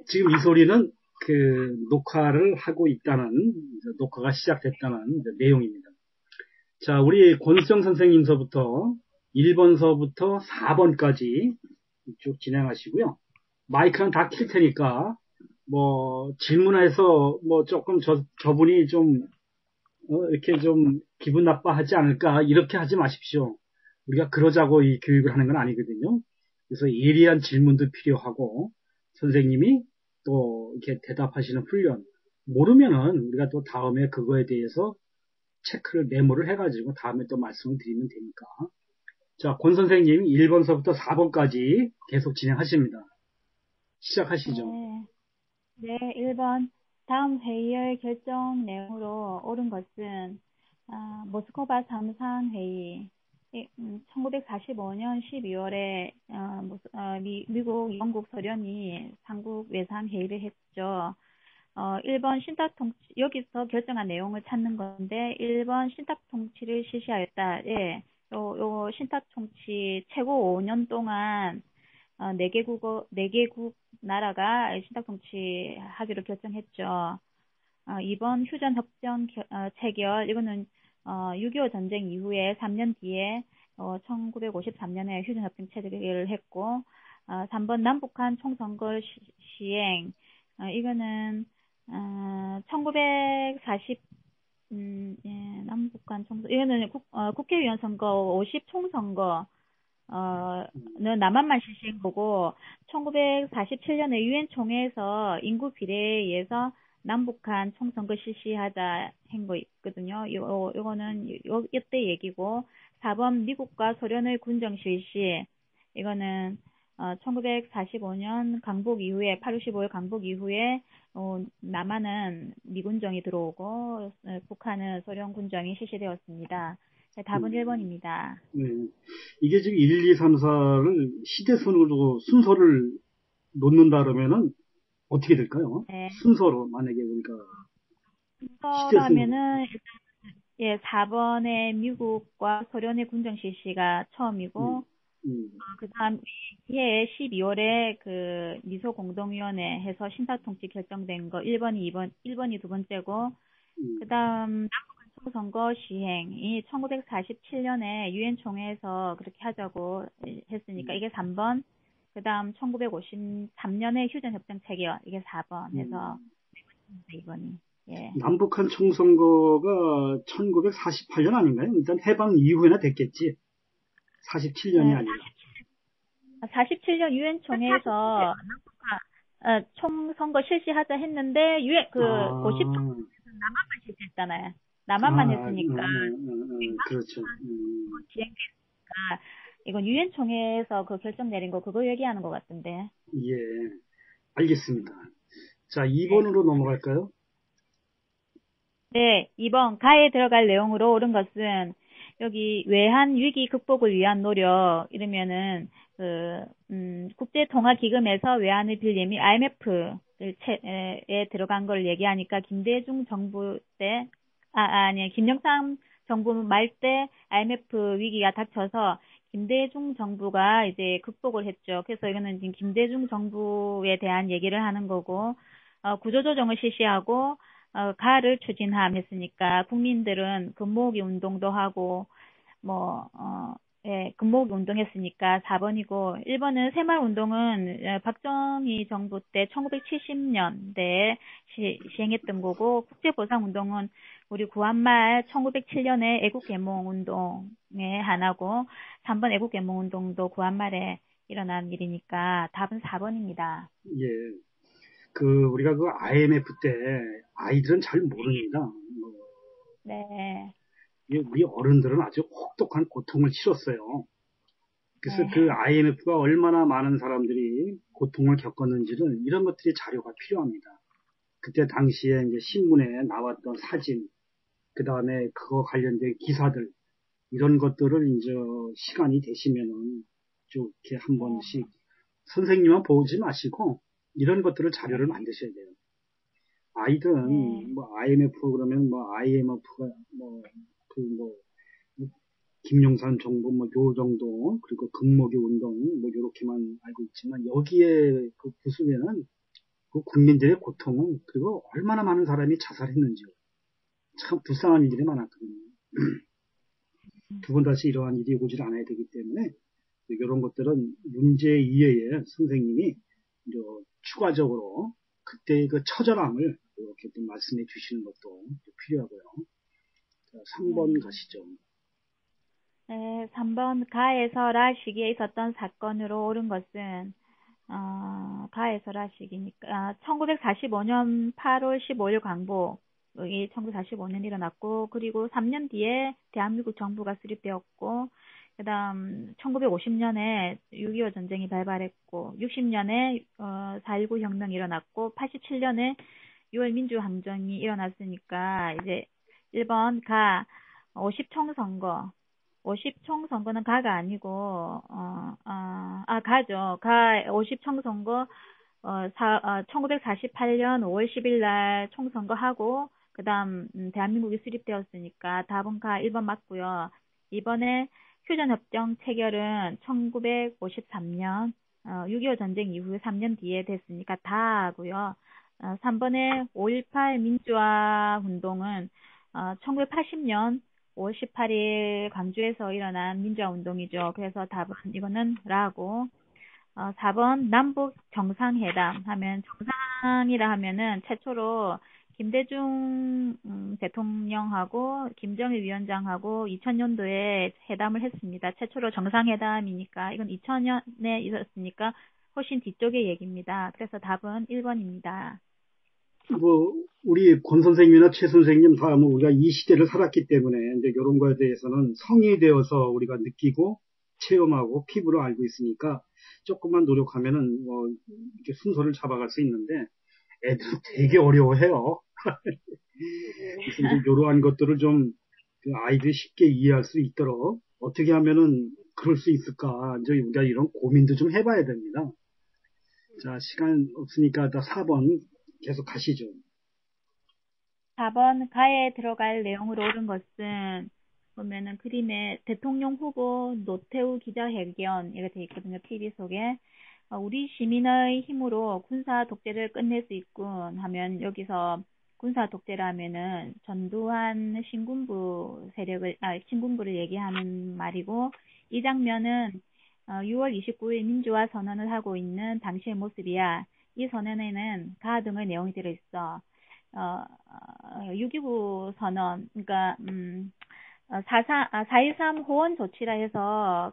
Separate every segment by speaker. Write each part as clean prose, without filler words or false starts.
Speaker 1: 지금 이 소리는 그 녹화를 하고 있다는, 녹화가 시작됐다는 내용입니다. 자, 우리 권수정 선생님서부터 1번서부터 4번까지 쭉 진행하시고요. 마이크는 다 킬 테니까, 질문해서, 조금 저분이 좀, 이렇게 좀 기분 나빠하지 않을까, 이렇게 하지 마십시오. 우리가 그러자고 이 교육을 하는 건 아니거든요. 그래서 예리한 질문도 필요하고, 선생님이 또 이렇게 대답하시는 훈련, 모르면은 우리가 또 다음에 그거에 대해서 체크를, 메모를 해가지고 다음에 또 말씀을 드리면 되니까. 자, 권 선생님 1번서부터 4번까지 계속 진행하십니다. 시작하시죠.
Speaker 2: 네, 1번. 다음 회의의 결정 내용으로 옳은 것은 모스크바 3상 회의 1945년 12월에 미국, 영국 소련이 삼국 외상 회의를 했죠. 1번 신탁통치, 여기서 결정한 내용을 찾는 건데 1번 신탁통치를 실시하였다. 예, 요 신탁통치 최고 5년 동안 4개국 나라가 신탁통치하기로 결정했죠. 2번 휴전협정 체결, 이거는 6.25 전쟁 이후에 3년 뒤에 1953년에 휴전협정 체결을 했고, 3번 남북한 총선거 시행, 이거는 1940 예, 남북한 총선, 이거는 국회의원 선거 50 총선거 는 남한만 실시한 거고, 1947년에 유엔 총회에서 인구 비례에 의해서 남북한 총선거 실시하자 한 거 있거든요. 요거는 이때 얘기고, 4번 미국과 소련의 군정 실시, 이거는 1945년 강복 이후에 8.15일 강복 이후에 남한은 미군정이 들어오고 북한은 소련 군정이 실시되었습니다. 네, 답은 1번입니다.
Speaker 1: 네. 이게 지금 1, 2, 3, 4를 시대순으로 순서를 놓는다 그러면은 어떻게 될까요?
Speaker 2: 네.
Speaker 1: 순서로 만약에 우리가
Speaker 2: 순서로 하면은 예, 4번에 미국과 소련의 군정 실시가 처음이고 그다음 해에 12월에 그 미소 공동위원회 해서 신사통치 결정된 거 1번이 두 번째고 그다음 총선거 시행이 1947년에 유엔 총회에서 그렇게 하자고 했으니까 이게 3번. 그다음 1953년에 휴전협정 체결, 이게 4번 해서 2번이. 예.
Speaker 1: 남북한 총선거가 1948년 아닌가요? 일단 해방 이후에나 됐겠지. 47년이 아니라.
Speaker 2: 47년 유엔 총회에서 남북한 총선거 실시하자 했는데 50 남한만 실시했잖아요. 남한만 했으니까.
Speaker 1: 그렇죠.
Speaker 2: 시행됐으니까 이건 유엔 총회에서 그 결정 내린 거 그거 얘기하는 것 같은데.
Speaker 1: 예, 알겠습니다. 자, 2번으로 넘어갈까요?
Speaker 2: 네, 2번 가에 들어갈 내용으로 옳은 것은 여기 외환 위기 극복을 위한 노력 이러면은 국제통화기금에서 외환을 빌림 및 IMF에 들어간 걸 얘기하니까 김대중 정부 때 아니 김영삼 정부 말 때 IMF 위기가 닥쳐서 김대중 정부가 이제 극복을 했죠. 그래서 이거는 지금 김대중 정부에 대한 얘기를 하는 거고 구조조정을 실시하고 가를 추진함 했으니까 국민들은 금모으기 운동도 하고 예, 금모으기 운동했으니까 4번이고 1번은 새마을운동은 박정희 정부 때 1970년대에 시행했던 거고 국제보상운동은 우리 구한말 1907년에 애국개몽운동의 하나고 3번 애국개몽운동도 구한말에 일어난 일이니까 답은 4번입니다.
Speaker 1: 예. 우리가 IMF 때 아이들은 잘 모릅니다.
Speaker 2: 네.
Speaker 1: 우리 어른들은 아주 혹독한 고통을 치렀어요. 그래서
Speaker 2: 네.
Speaker 1: 그 IMF가 얼마나 많은 사람들이 고통을 겪었는지는 이런 것들이 자료가 필요합니다. 그때 당시에 이제 신문에 나왔던 사진, 그 다음에 그거 관련된 기사들, 이런 것들을 이제 시간이 되시면은 쭉 이렇게 한 번씩 선생님만 보지 마시고 이런 것들을 자료를 만드셔야 돼요. 아이들은 IMF 그러면 IMF가 김용산 정부 뭐 요 정도 그리고 금모기 운동 뭐 요렇게만 알고 있지만 여기에 그 부수에는 그 국민들의 고통은 그리고 얼마나 많은 사람이 자살했는지요. 참 불쌍한 일들이 많았거든요. 두 번 다시 이러한 일이 오질 않아야 되기 때문에 이런 것들은 문제 이외에 선생님이 이제 추가적으로 그때의 그 처절함을 이렇게 좀 말씀해 주시는 것도 필요하고요. 자, 3번 가시죠.
Speaker 2: 네, 3번 가에서 라 시기에 있었던 사건으로 옳은 것은 가에서 라 시기니까 1945년 8월 15일 광복이 1945년 일어났고 그리고 3년 뒤에 대한민국 정부가 수립되었고 그다음 1950년에 6.25 전쟁이 발발했고 60년에 4.19 혁명이 일어났고 87년에 6월 민주항쟁이 일어났으니까 이제 1번 가 50총 선거 50총 선거는 가가 아니고 가죠. 가 50총 선거 1948년 5월 10일 날 총선거하고 그다음 대한민국이 수립되었으니까 답은 가 1번 맞고요. 이번에 휴전협정 체결은 1953년 6.25 전쟁 이후 3년 뒤에 됐으니까 다 하고요. 3번에 5.18 민주화 운동은 1980년 5월 18일 광주에서 일어난 민주화 운동이죠. 그래서 답은 이거는 라고 4번 남북 정상회담 하면 정상이라 하면은 최초로 김대중 대통령하고 김정일 위원장하고 2000년도에 회담을 했습니다. 최초로 정상회담이니까 이건 2000년에 있었으니까 훨씬 뒤쪽의 얘기입니다. 그래서 답은 1번입니다.
Speaker 1: 뭐 우리 권 선생님이나 최 선생님 다 뭐 우리가 이 시대를 살았기 때문에 이제 이런 거에 대해서는 성이 되어서 우리가 느끼고 체험하고 피부로 알고 있으니까 조금만 노력하면은 뭐 이렇게 순서를 잡아갈 수 있는데 애들 되게 어려워해요. 그래서 이제 이러한 것들을 좀 그 아이들이 쉽게 이해할 수 있도록 어떻게 하면은 그럴 수 있을까 이제 우리가 이런 고민도 좀 해봐야 됩니다. 자, 시간 없으니까 다 4번 계속 가시죠.
Speaker 2: 4번 가에 들어갈 내용으로 옳은 것은 보면은 그림에 대통령 후보 노태우 기자회견 이렇게 돼 있거든요. TV 속에 우리 시민의 힘으로 군사 독재를 끝낼 수 있군 하면 여기서 군사 독재라면은 전두환 신군부를 얘기하는 말이고 이 장면은 6월 29일 민주화 선언을 하고 있는 당시의 모습이야. 이 선언에는 가 등의 내용이 들어있어. 6.29 선언, 그러니까 4.13 호원 조치라 해서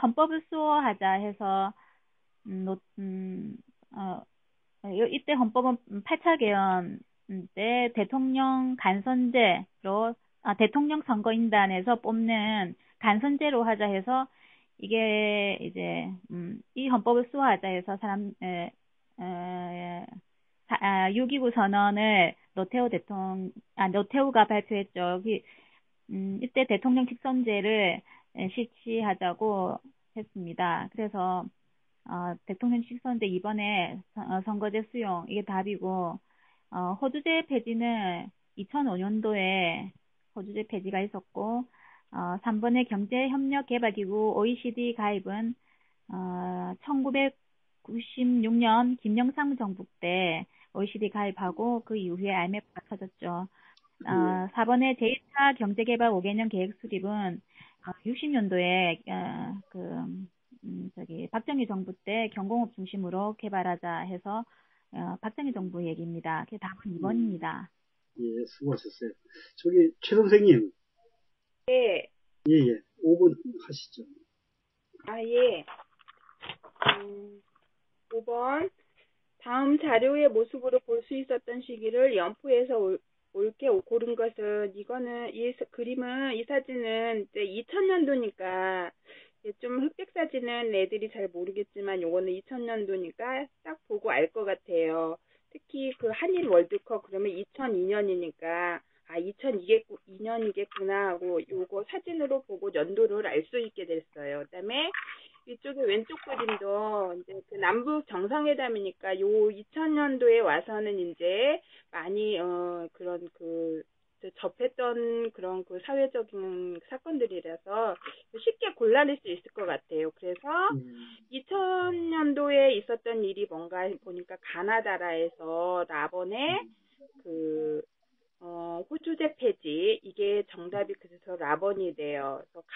Speaker 2: 헌법을 수호하자 해서 이때 헌법은 8차 개헌 때 대통령 간선제로 대통령 선거인단에서 뽑는 간선제로 하자 해서 이게 이제 이 헌법을 수호하자 해서 6.29 선언을 노태우가 발표했죠. 이때 대통령 직선제를 실시하자고 했습니다. 그래서 대통령 직선제 이번에 선거제 수용 이게 답이고 호주제 폐지는 2005년도에 호주제 폐지가 있었고 3번의 경제협력개발기구 OECD 가입은 1996년 김영삼 정부 때 OECD 가입하고 그 이후에 IMF가 터졌죠. 4번의 제1차 경제개발 5개년 계획 수립은 60년도에 박정희 정부 때 경공업 중심으로 개발하자 해서 박정희 정부 얘기입니다. 그게 답은 2번입니다.
Speaker 1: 예, 수고하셨어요. 저기 최 선생님.
Speaker 3: 예.
Speaker 1: 예. 5번 하시죠.
Speaker 3: 예. 5번. 다음 자료의 모습으로 볼 수 있었던 시기를 연포해서 옳게 고른 것은 이거는 이 그림은 이 사진은 이제 2000년도니까 좀 흑백 사진은 애들이 잘 모르겠지만 요거는 2000년도니까 딱 보고 알 것 같아요. 특히 그 한일 월드컵 그러면 2002년이니까 2002년이겠구나 하고 요거 사진으로 보고 연도를 알 수 있게 됐어요. 그다음에 이쪽에 왼쪽 그림도 이제 그 남북 정상회담이니까 요 2000년도에 와서는 이제 많이 그런 그 접했던 그런 그 사회적인 사건들이라서 쉽게 골라낼 수 있을 것 같아요. 그래서 2000년도에 있었던 일이 뭔가 보니까 가나다라에서 라번의 그 호주제 폐지, 이게 정답이 그래서 라번이 돼요. 그래서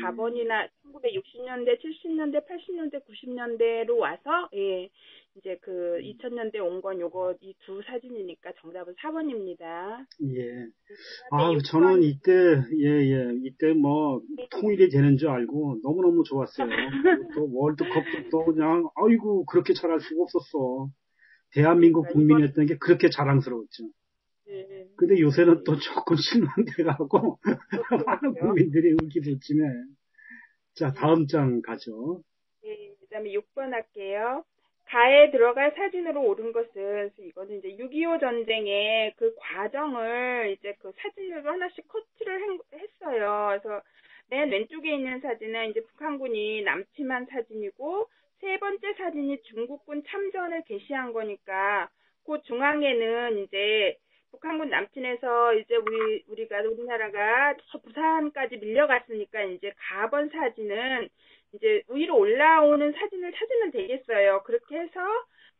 Speaker 3: 가번이나 1960년대, 70년대, 80년대, 90년대로 와서, 예, 이제 그 2000년대 온 건 요거, 이 두 사진이니까 정답은 4번입니다.
Speaker 1: 예. 저는 이때 뭐, 통일이 되는 줄 알고 너무너무 좋았어요. 또 월드컵도 또 그냥, 아이고, 그렇게 잘할 수가 없었어. 대한민국 국민이었던 게 그렇게 자랑스러웠죠.
Speaker 3: 네.
Speaker 1: 근데 요새는 또 조금 실망돼가고, 많은 국민들이 의기소침해. 자, 다음 장 가죠.
Speaker 3: 네, 그 다음에 6번 할게요. 가에 들어갈 사진으로 옳은 것은, 이거는 이제 6.25 전쟁의 그 과정을 이제 그 사진으로 하나씩 커트를 했어요. 그래서 맨 왼쪽에 있는 사진은 이제 북한군이 남침한 사진이고, 세 번째 사진이 중국군 참전을 게시한 거니까, 그 중앙에는 이제 북한군 남침해서 이제 우리나라가 저 부산까지 밀려갔으니까 이제 가번 사진은 이제 위로 올라오는 사진을 찾으면 되겠어요. 그렇게 해서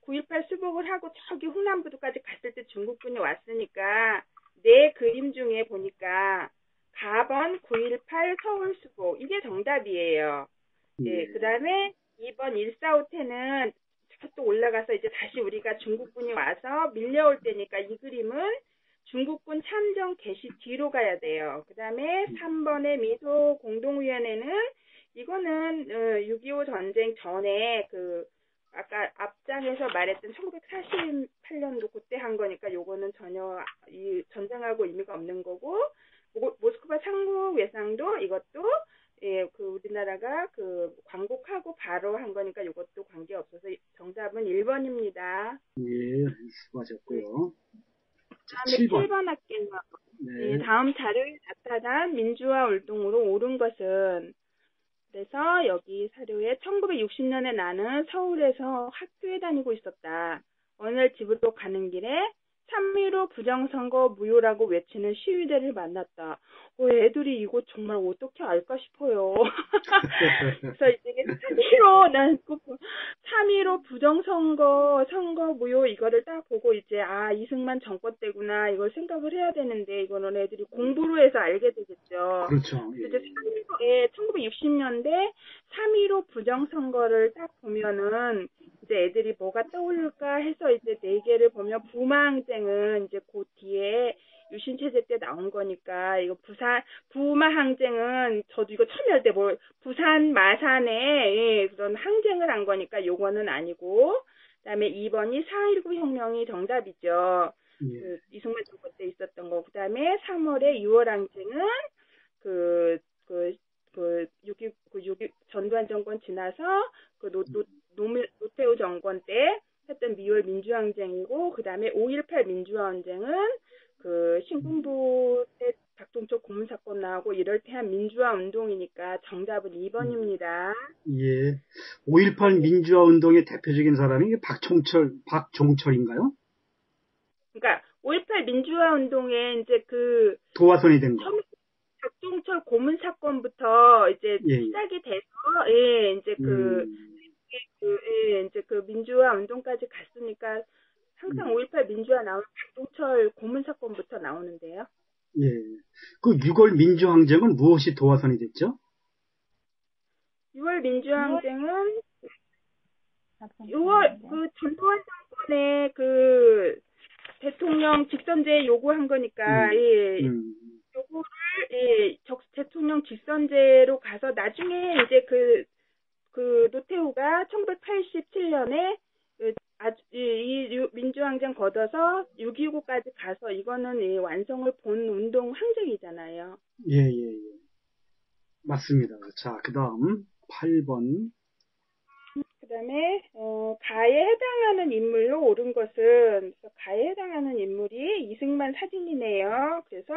Speaker 3: 9.18 수복을 하고 저기 흥남부두까지 갔을 때 중국군이 왔으니까 네 그림 중에 보니까 가번 9.18 서울 수복 이게 정답이에요. 예, 그 다음에 2번 145태는 또 올라가서 이제 다시 우리가 중국군이 와서 밀려올 때니까 이 그림은 중국군 참전 개시 뒤로 가야 돼요. 그 다음에 3번의 미소 공동위원회는 이거는 6.25 전쟁 전에 그 아까 앞장에서 말했던 1948년도 그때 한 거니까 요거는 전혀 이 전쟁하고 의미가 없는 거고 모스크바 상국 외상도 이것도 예, 그 우리나라가 그 광복하고 바로 한 거니까 이것도 관계 없어서 정답은 1번입니다.
Speaker 1: 예, 수고하셨고요.
Speaker 3: 다음에 7번 할게요.
Speaker 1: 네.
Speaker 3: 예, 다음 자료에 나타난 민주화 운동으로 옳은 것은 그래서 여기 사료에 1960년에 나는 서울에서 학교에 다니고 있었다. 어느 날 집으로 가는 길에 3.15 부정선거 무효라고 외치는 시위대를 만났다. 애들이 이거 정말 어떻게 알까 싶어요. 그래서 이게 3.15 부정선거, 선거 무효 이거를 딱 보고 이제 이승만 정권 때구나 이걸 생각을 해야 되는데 이거는 애들이 공부로 해서 알게 되겠죠.
Speaker 1: 그렇죠.
Speaker 3: 예. 1960년대 3.15 부정선거를 딱 보면은 이제 애들이 뭐가 떠올릴까 해서 이제 네 개를 보면 부마항쟁은 이제 그 뒤에 유신체제 때 나온 거니까 이거 부마 항쟁은 저도 이거 처음 할 때 부산 마산에 예, 그런 항쟁을 한 거니까 요거는 아니고 그다음에 2번이 4.19 혁명이 정답이죠.
Speaker 1: 예.
Speaker 3: 그 이승만 정권 때 있었던 거. 그다음에 3월에 6월 항쟁은 그 6.25 전두환 정권 지나서 그 노태우 정권 때 했던 미월 민주항쟁이고 그다음에 5.18 민주화항쟁은 그 신군부 때 박종철 고문 사건 나오고 이럴 때 한 민주화 운동이니까 정답은 2번입니다.
Speaker 1: 예. 5.18 민주화 운동의 대표적인 사람이 박종철인가요?
Speaker 3: 그러니까 5.18 민주화 운동에 이제 그
Speaker 1: 도화선이 된 거.
Speaker 3: 박종철 고문 사건부터 이제
Speaker 1: 예.
Speaker 3: 시작이 돼서 예, 이제 이제 그 민주화 운동까지 갔으니까 항상 5.18 민주화 나오면 박종철 고문 사건부터 나오는데요.
Speaker 1: 예. 그 6월 민주항쟁은 무엇이 도화선이 됐죠?
Speaker 3: 6월 민주항쟁은 6월 그 전두환 정권의 그 대통령 직선제 요구한 거니까 요거를 대통령 직선제로 가서 나중에 이제 그 노태우가 1987년에 이 민주항쟁 거둬서 6.29까지 가서 이거는 완성을 본 운동 항쟁이잖아요.
Speaker 1: 예. 맞습니다. 자, 그 다음 8번.
Speaker 3: 그 다음에 가에 해당하는 인물로 옳은 것은 가에 해당하는 인물이 이승만 사진이네요. 그래서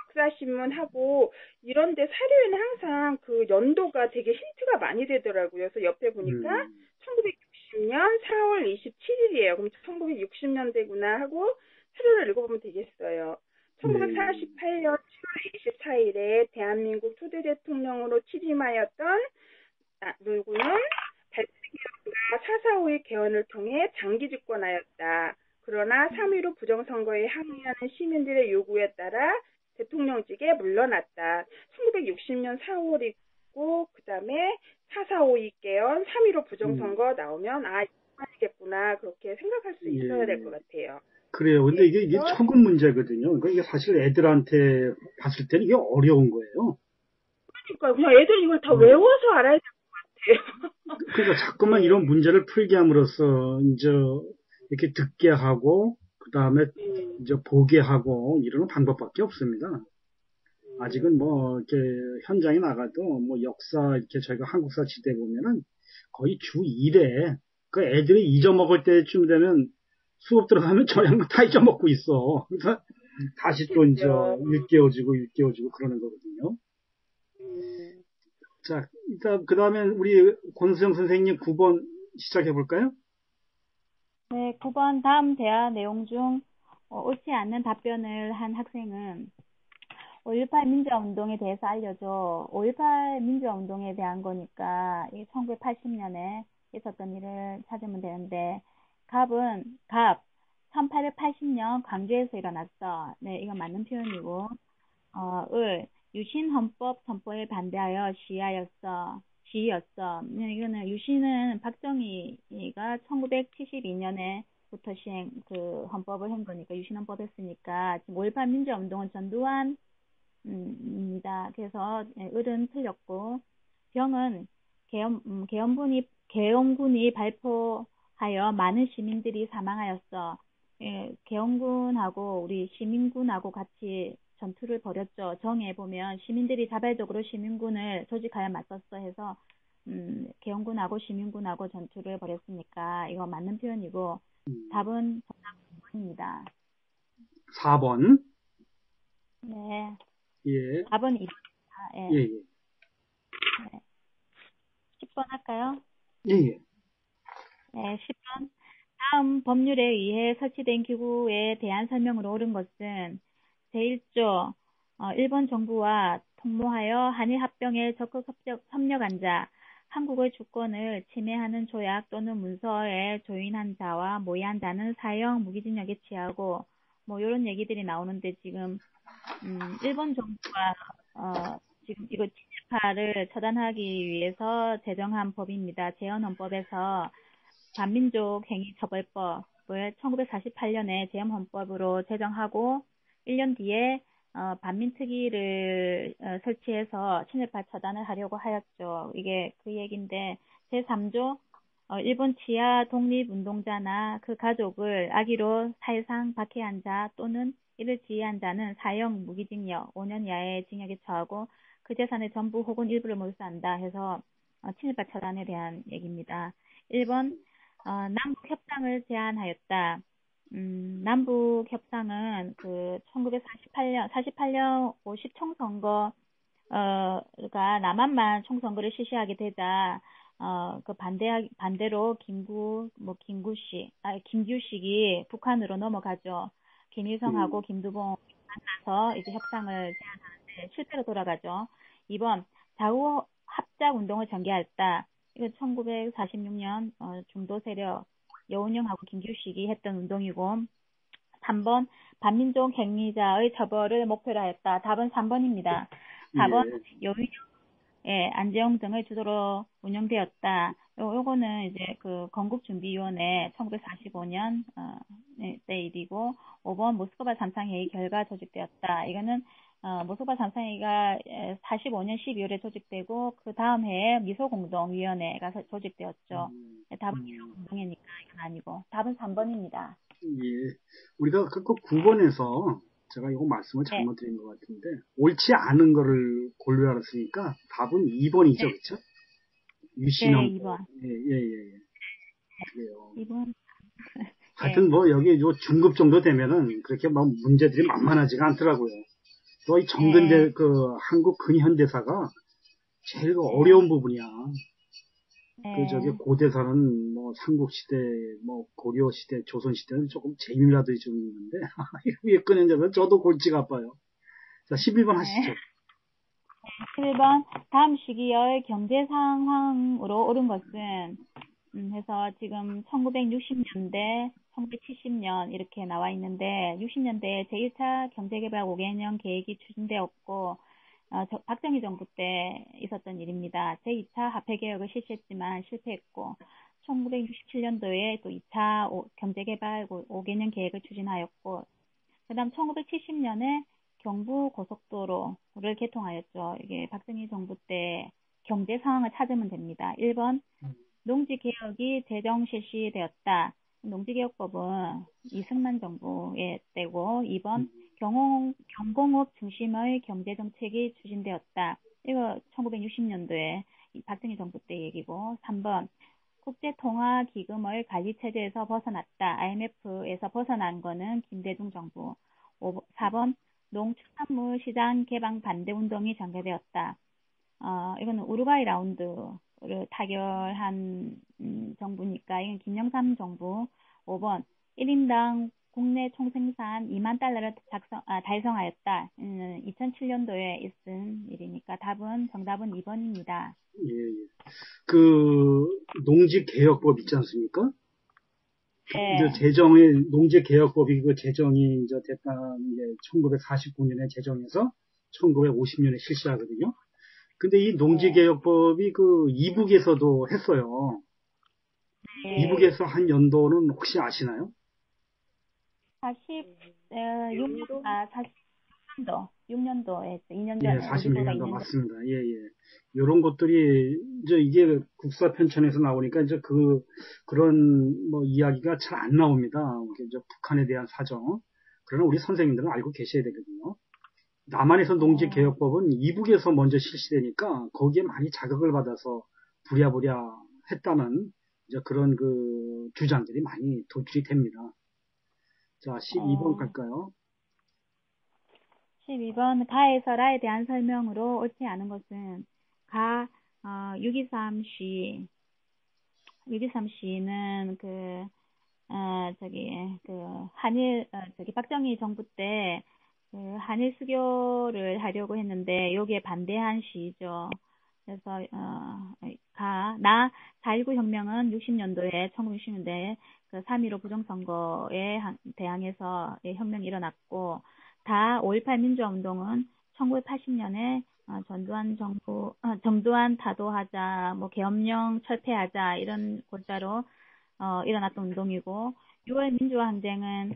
Speaker 3: 역사신문하고 이런데 사료에는 항상 그 연도가 되게 힌트가 많이 되더라고요. 그래서 옆에 보니까 1960년 4월 27일이에요. 그럼 1960년대구나 하고 사료를 읽어보면 되겠어요. 1948년 7월 24일에 대한민국 초대 대통령으로 취임하였던 누구는 발표기업과 4.45의 개헌을 통해 장기 집권하였다. 그러나 3.15 부정선거에 항의하는 시민들의 요구에 따라 대통령직에 물러났다. 1960년 4월이고 그 다음에 4.45 개헌, 3.15 부정선거 나오면 이만이겠구나 그렇게 생각할 수 있어야 될 것 같아요.
Speaker 1: 그래요. 근데 이게 천금 문제거든요. 그러니까 이게 사실 애들한테 봤을 때는 이게 어려운 거예요.
Speaker 3: 그러니까 그냥 애들 이걸 다 외워서 알아야 될 것 같아요.
Speaker 1: 그러니까 자꾸만 이런 문제를 풀게 함으로써 이제 이렇게 듣게 하고 그 다음에 이제 보게 하고 이러는 방법밖에 없습니다. 아직은 뭐 이렇게 현장에 나가도 뭐 역사 이렇게 저희가 한국사 지대 보면은 거의 주 1회 그 애들이 잊어먹을 때쯤 되면 수업 들어가면 저녁 다 잊어먹고 있어. 그래서 다시 또 이제 일깨워지고 그러는 거거든요. 자, 일단 그 다음에 우리 권수영 선생님 9번 시작해 볼까요?
Speaker 2: 네, 9번 다음 대화 내용 중 옳지 않는 답변을 한 학생은 5.18 민주화운동에 대해서 알려줘. 5.18 민주화운동에 대한 거니까 1980년에 있었던 일을 찾으면 되는데 갑 1880년 광주에서 일어났어. 네, 이건 맞는 표현이고 유신헌법 선포에 반대하여 시위였어. 이거는 유신은 박정희가 1972년에 부터 헌법을 한 거니까 유신헌법 했으니까 지금 5.18 민주화운동은 전두환 입니다. 그래서 을은 틀렸고 병은 계엄군이 발포하여 많은 시민들이 사망하였어. 계엄군하고 우리 시민군하고 같이 전투를 벌였죠. 정에 보면 시민들이 자발적으로 시민군을 조직하여 맞섰어 해서 계엄군하고 시민군하고 전투를 벌였으니까 이거 맞는 표현이고 답은 정답 2번입니다.
Speaker 1: 4번.
Speaker 2: 네.
Speaker 1: 예.
Speaker 2: 답은 2번입니다. 예.
Speaker 1: 예.
Speaker 2: 네. 10번 할까요?
Speaker 1: 예.
Speaker 2: 네, 10번. 다음 법률에 의해 설치된 기구에 대한 설명으로 옳은 것은 제1조 일본 정부와 통모하여 한일 합병에 적극 협력한 자, 한국의 주권을 침해하는 조약 또는 문서에 조인한 자와 모의한 자는 사형 무기징역에 처하고 뭐 이런 얘기들이 나오는데 지금 일본 정부가 지금 이거 친일파를 처단하기 위해서 제정한 법입니다. 재헌헌법에서 반민족 행위처벌법을 1948년에 재헌헌법으로 제정하고 1년 뒤에 반민특위를 설치해서 친일파 처단을 하려고 하였죠. 이게 그 얘기인데 제3조 일본 치하 독립운동자나 그 가족을 악의로 사회상 박해한 자 또는 이를 지휘한 자는 사형 무기징역 5년 이하의 징역에 처하고 그 재산의 전부 혹은 일부를 몰수한다 해서 친일파 처단에 대한 얘기입니다. 1번 남북 협상을 제안하였다. 남북 협상은 그 1948년 50총선거가 남한만 총선거를 실시하게 되자 그 반대로 김규식이 북한으로 넘어가죠. 김일성하고 김두봉 만나서 이제 협상을 제안하는데 실패로 돌아가죠. 2번 좌우 합작 운동을 전개했다. 이거 1946년 중도 세력 여운형하고 김규식이 했던 운동이고 3번 반민족 행위자의 처벌을 목표로 하였다. 답은 3번입니다. 4번 여운형 안재홍 등의 주도로 운영되었다. 요거는 이제 그 건국준비위원회 1945년 때 일이고 5번 모스크바 3상 회의 결과 조직되었다. 이거는 모스크바 3상 회의가 45년 12월에 조직되고 그 다음 해에 미소공동위원회가 조직되었죠. 답은 미소공동회니까 이건 아니고 답은 3번입니다.
Speaker 1: 예. 우리가 그 9번에서 제가 이거 말씀을 잘못 드린 것 같은데 옳지 않은 거를 고려하였으니까 답은 2번이죠. 그렇죠? 유신헌.
Speaker 2: 네, 2번.
Speaker 1: 예. 그래요.
Speaker 2: 2번.
Speaker 1: 하여튼 뭐 여기 요 중급 정도 되면은 그렇게 막 문제들이 만만하지가 않더라고요. 또 이 정근대 그 한국 근현대사가 제일 어려운 부분이야. 저기
Speaker 2: 네.
Speaker 1: 고대사는 뭐 삼국시대, 뭐 고려시대, 조선시대는 조금 재미라도 좀 있는데, 왜 꺼낸다면 저도 골치가 아파요. 자, 11번 하시죠.
Speaker 2: 네. 1번, 다음 시기의 경제 상황으로 옳은 것은, 해서 지금 1960년대, 1970년 이렇게 나와 있는데, 60년대에 제1차 경제개발 5개년 계획이 추진되었고, 박정희 정부 때 있었던 일입니다. 제2차 화폐개혁을 실시했지만 실패했고, 1967년도에 또 2차 경제개발 5개년 계획을 추진하였고, 그 다음 1970년에 경부고속도로를 개통하였죠. 이게 박정희 정부 때 경제 상황을 찾으면 됩니다. 1번, 농지개혁이 재정 실시되었다. 농지개혁법은 이승만 정부의 때고, 2번, 경공업 중심의 경제정책이 추진되었다. 이거 1960년도에 박정희 정부 때 얘기고, 3번, 국제통화기금의 관리체제에서 벗어났다. IMF에서 벗어난 거는 김대중 정부. 4번, 농축산물 시장 개방 반대 운동이 전개되었다. 이거는 우루과이 라운드를 타결한 정부니까 이건 김영삼 정부. 5번 1인당 국내 총생산 2만 달러를 달성하였다. 2007년도에 있은 일이니까 정답은 2번입니다.
Speaker 1: 예, 예. 농지개혁법 있지 않습니까?
Speaker 2: 네.
Speaker 1: 농지개혁법이 제정이 이제 됐다는 게 1949년에 제정해서 1950년에 실시하거든요. 근데 이 농지개혁법이 이북에서도 했어요.
Speaker 2: 네.
Speaker 1: 이북에서 한 연도는 혹시 아시나요?
Speaker 2: 6년도에 2년
Speaker 1: 예,
Speaker 2: 전에 우리보다
Speaker 1: 46년도
Speaker 2: 2년 전.
Speaker 1: 맞습니다. 예, 예. 요런 것들이 이게 국사 편찬에서 나오니까 그런 뭐 이야기가 잘 안 나옵니다. 이제 북한에 대한 사정. 그러나 우리 선생님들은 알고 계셔야 되거든요. 남한에서 농지개혁법은 이북에서 먼저 실시되니까 거기에 많이 자극을 받아서 부랴부랴 했다는 이제 그런 주장들이 많이 도출이 됩니다. 자, 12번 갈까요?
Speaker 2: 12번 가에서 라에 대한 설명으로 옳지 않은 것은 623시는 박정희 정부 때 한일 수교를 하려고 했는데 여기에 반대한 시죠. 그래서 4.19 혁명은 1960년도에 3.15 부정선거에 대항해서 혁명이 일어났고, 5.18 민주화운동은 1980년에 전두환 타도하자, 계엄령 철폐하자 이런 골자로 일어났던 운동이고, 6월 민주화 항쟁은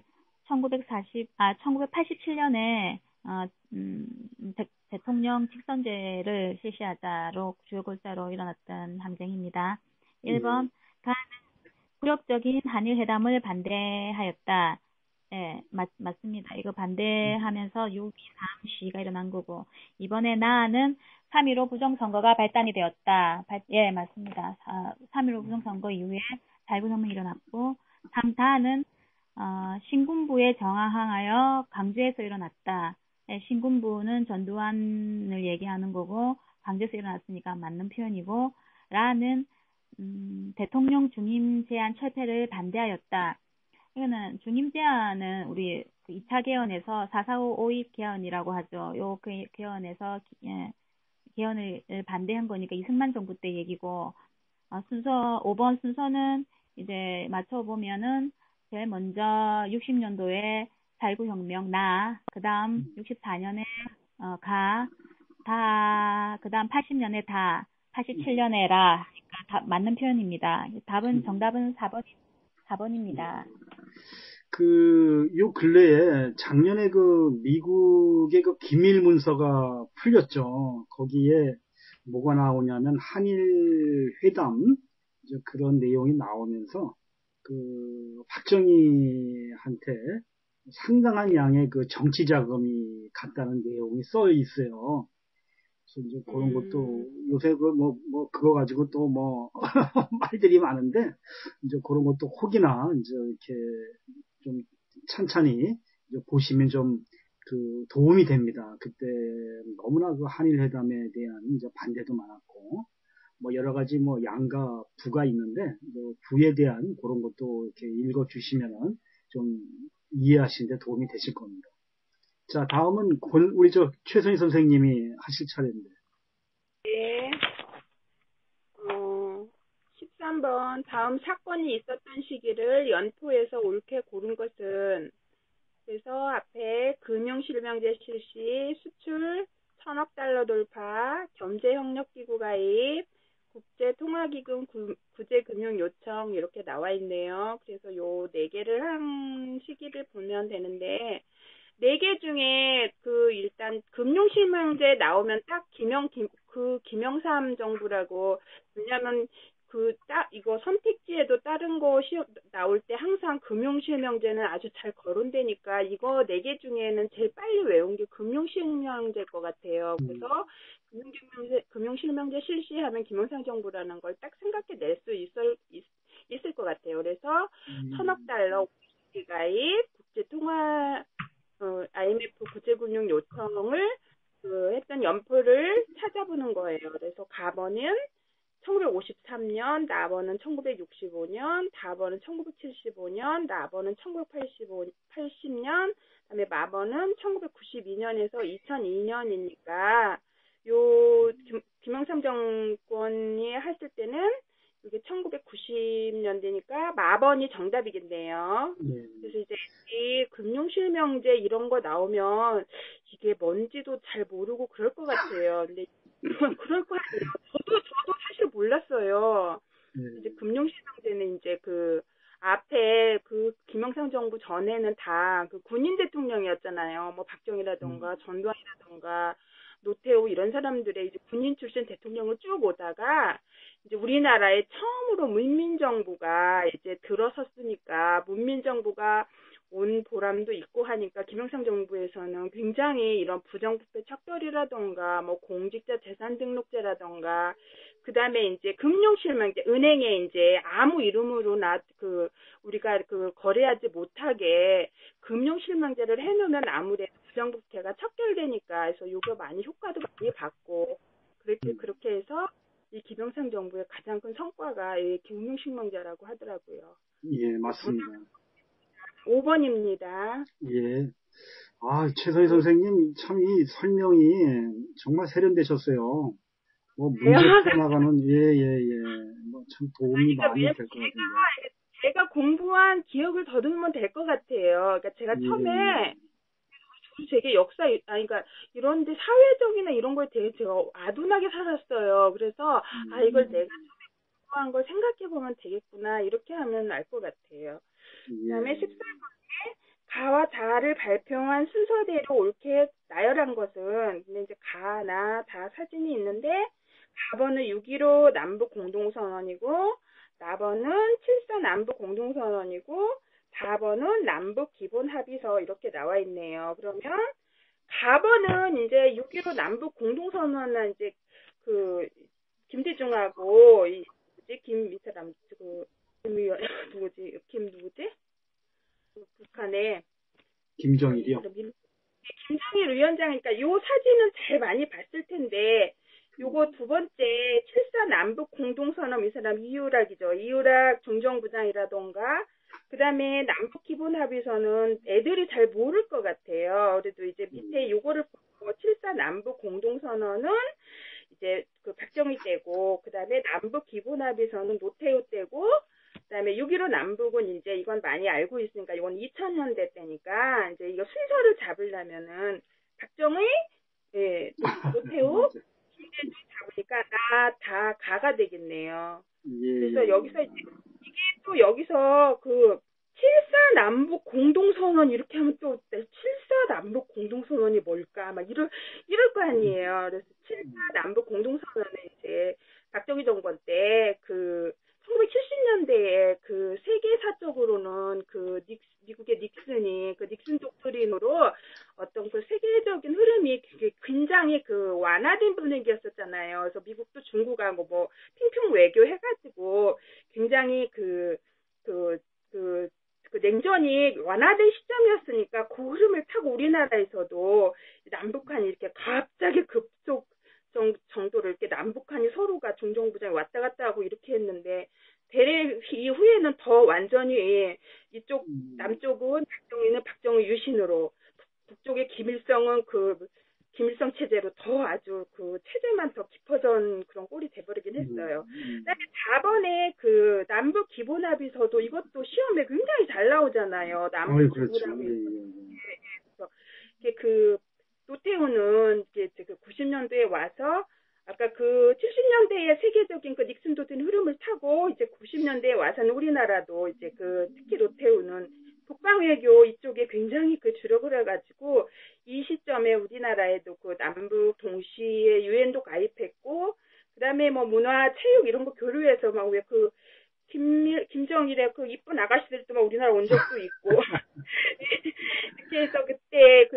Speaker 2: 1987년에 대통령 직선제를 실시하자로 주요 골자로 일어났던 항쟁입니다. 1번, 가는 굴욕적인 한일 회담을 반대하였다. 예, 맞습니다. 이거 반대하면서 6.23시가 일어난 거고, 이번에 나는 3.15 부정선거가 발단이 되었다. 예, 맞습니다. 3.15 부정선거 이후에 달구혁명이 일어났고, 다는 신군부에 저항하여 강제해서 일어났다. 예, 신군부는 전두환을 얘기하는 거고, 강제해서 일어났으니까 맞는 표현이고, 라는 대통령 중임 제안 철폐를 반대하였다. 이거는 중임 제안은 우리 2차 개헌에서 44552 개헌이라고 하죠. 요 개헌에서 개헌을 반대한 거니까 이승만 정부 때 얘기고, 5번 순서는 이제 맞춰보면은 제일 먼저 60년도에 4.19 혁명 그 다음 64년에 그 다음 80년에 87년에 그러니까 맞는 표현입니다. 정답은 4번입니다.
Speaker 1: 요 근래에 작년에 미국의 기밀 문서가 풀렸죠. 거기에 뭐가 나오냐면 한일 회담 이제 그런 내용이 나오면서 박정희한테 상당한 양의 정치 자금이 갔다는 내용이 써 있어요. 그래서 이제 그런 것도 요새 그거 가지고 또 말들이 많은데 이제 그런 것도 혹이나 이제 이렇게 좀 찬찬히 이제 보시면 좀 도움이 됩니다. 그때 너무나 한일 회담에 대한 이제 반대도 많았고 여러 가지 가지 뭐 양가 부가 있는데 뭐 부에 대한 그런 것도 이렇게 읽어주시면은 좀 이해하시는데 도움이 되실 겁니다. 자, 다음은 우리 최선희 선생님이 하실 차례인데.
Speaker 3: 네. 13번 다음 사건이 있었던 시기를 연포에서 옳게 고른 것은, 그래서 앞에 금융실명제 실시, 수출 1,000억 달러 돌파, 경제협력기구 가입, 국제통화기금 구제금융 요청 이렇게 나와 있네요. 그래서 요 네 개를 한 시기를 보면 되는데, 네 개 중에 일단 금융실명제 나오면 딱 김영삼 정부라고. 왜냐면 이거 선택지에도 다른 거 나올 때 항상 금융실명제는 아주 잘 거론되니까 이거 네 개 중에는 제일 빨리 외운 게 금융실명제일 것 같아요. 그래서 금융실명제 실시하면 김영삼 정부라는 걸 딱 생각해낼 수 있을 것 같아요. 그래서 1,000억 달러 가입, 국제통화 IMF 구제금융 요청을 했던 연표를 찾아보는 거예요. 그래서 가번은 1953년, 나번은 1965년, 다번은 1975년, 나번은 1980년, 그다음에 마번은 1992년에서 2002년이니까 김영삼 정권이 했을 때는 이게 1990년대니까 마번이 정답이겠네요. 그래서 이제 이 금융실명제 이런 거 나오면 이게 뭔지도 잘 모르고 그럴 것 같아요. 근데 그럴 것 같아요. 저도 사실 몰랐어요. 이제 금융실명제는 이제 앞에 김영삼 정부 전에는 다 군인 대통령이었잖아요. 뭐 박정희라던가 전두환이라던가 노태우 이런 사람들의 이제 군인 출신 대통령을 쭉 오다가 이제 우리나라에 처음으로 문민정부가 이제 들어섰으니까 문민정부가 온 보람도 있고 하니까 김영삼 정부에서는 굉장히 이런 부정부패 척결이라던가 뭐 공직자 재산 등록제라던가 그다음에 이제 금융실명제 은행에 이제 아무 이름으로 우리가 거래하지 못하게 금융실명제를 해놓으면 아무래도 부정부패가 척결되니까 그래서 이거 많이 효과도 많이 받고 그렇게 해서 이 김영삼 정부의 가장 큰 성과가 이 금융실명제라고 하더라고요.
Speaker 1: 예, 맞습니다.
Speaker 3: 5번입니다.
Speaker 1: 예. 최선희 선생님, 참 이 설명이 정말 세련되셨어요. 뭐, 문제 풀어나가는, 뭐, 참 도움이 많이 될 것 같은데.
Speaker 3: 제가 공부한 기억을 더듬으면 될 것 같아요. 그러니까 제가 처음에 되게 그러니까 이런데 사회적이나 이런 거에 대해 제가 아둔하게 살았어요. 그래서, 이걸 내가 공부한 걸 생각해보면 되겠구나. 이렇게 하면 알 것 같아요. 그 다음에 14번에 가와 자를 발표한 순서대로 옳게 나열한 것은, 근데 이제 가, 나, 다 사진이 있는데, 가번은 6.15 남북 공동선언이고, 나번은 7.4 남북 공동선언이고, 4번은 남북 기본 합의서 이렇게 나와 있네요. 그러면 가번은 이제 6.15 남북 공동선언은 이제 김대중하고 누구지? 북한에
Speaker 1: 김정일이요.
Speaker 3: 김정일 위원장이니까 요 사진은 제일 많이 봤을 텐데 요거 두 번째 7.4 남북 공동선언 이 사람 이유락이죠. 이유락 중정부장이라던가 그 다음에 남북 기본 합의서는 애들이 잘 모를 것 같아요. 그래도 이제 밑에 요거를 보고 7.4 남북 공동선언은 이제 박정희 때고 그 다음에 남북 기본 합의서는 노태우 때고 그 다음에 6.15 남북은 이제 이건 많이 알고 있으니까 이건 2000년대 때니까 이제 이거 순서를 잡으려면은 박정희, 노태우, 김대중 잡으니까 다 가가 되겠네요. 그래서 여기서 이제 이게 또 여기서 7.4 남북 공동선언 이렇게 하면 또 7.4 남북 공동선언이 뭘까 막 이럴 거 아니에요. 그래서 7.4 남북 공동선언은 이제 박정희 정권 때 1970년대에 세계사적으로는 미국의 닉슨이 닉슨 독트린으로 어떤 세계적인 흐름이 굉장히 완화된 분위기였었잖아요. 그래서 미국도 중국하고 뭐 핑퐁 외교 해가지고 굉장히 냉전이 완화된 시점이었으니까 그 흐름을 타고 우리나라에서도 남북한이 이렇게 갑자기 정도로 이렇게 남북한이 서로가 중정부장이 왔다 갔다 하고 이렇게 했는데 대래 이후에는 더 완전히 이쪽 남쪽은 박정희 유신으로 북쪽의 김일성은 김일성 체제로 더 아주 체제만 더 깊어진 그런 꼴이 돼버리긴 했어요. 그다음에 4번에 남북 기본합의서도 이것도 시험에 굉장히 잘 나오잖아요. 남북 기본합의서. 그래서 이게 노태우는 이제 90년대에 와서 아까 70년대의 세계적인 닉슨 도든 흐름을 타고 이제 90년대에 와서는 우리나라도 이제 특히 노태우는 북방외교 이쪽에 굉장히 주력을 해가지고 이 시점에 우리나라에도 남북 동시에 유엔도 가입했고 그다음에 뭐 문화, 체육 이런 거 교류해서 막 왜 김정일의 이쁜 아가씨들도 막 우리나라 온 적도 있고 이렇게 해서 그때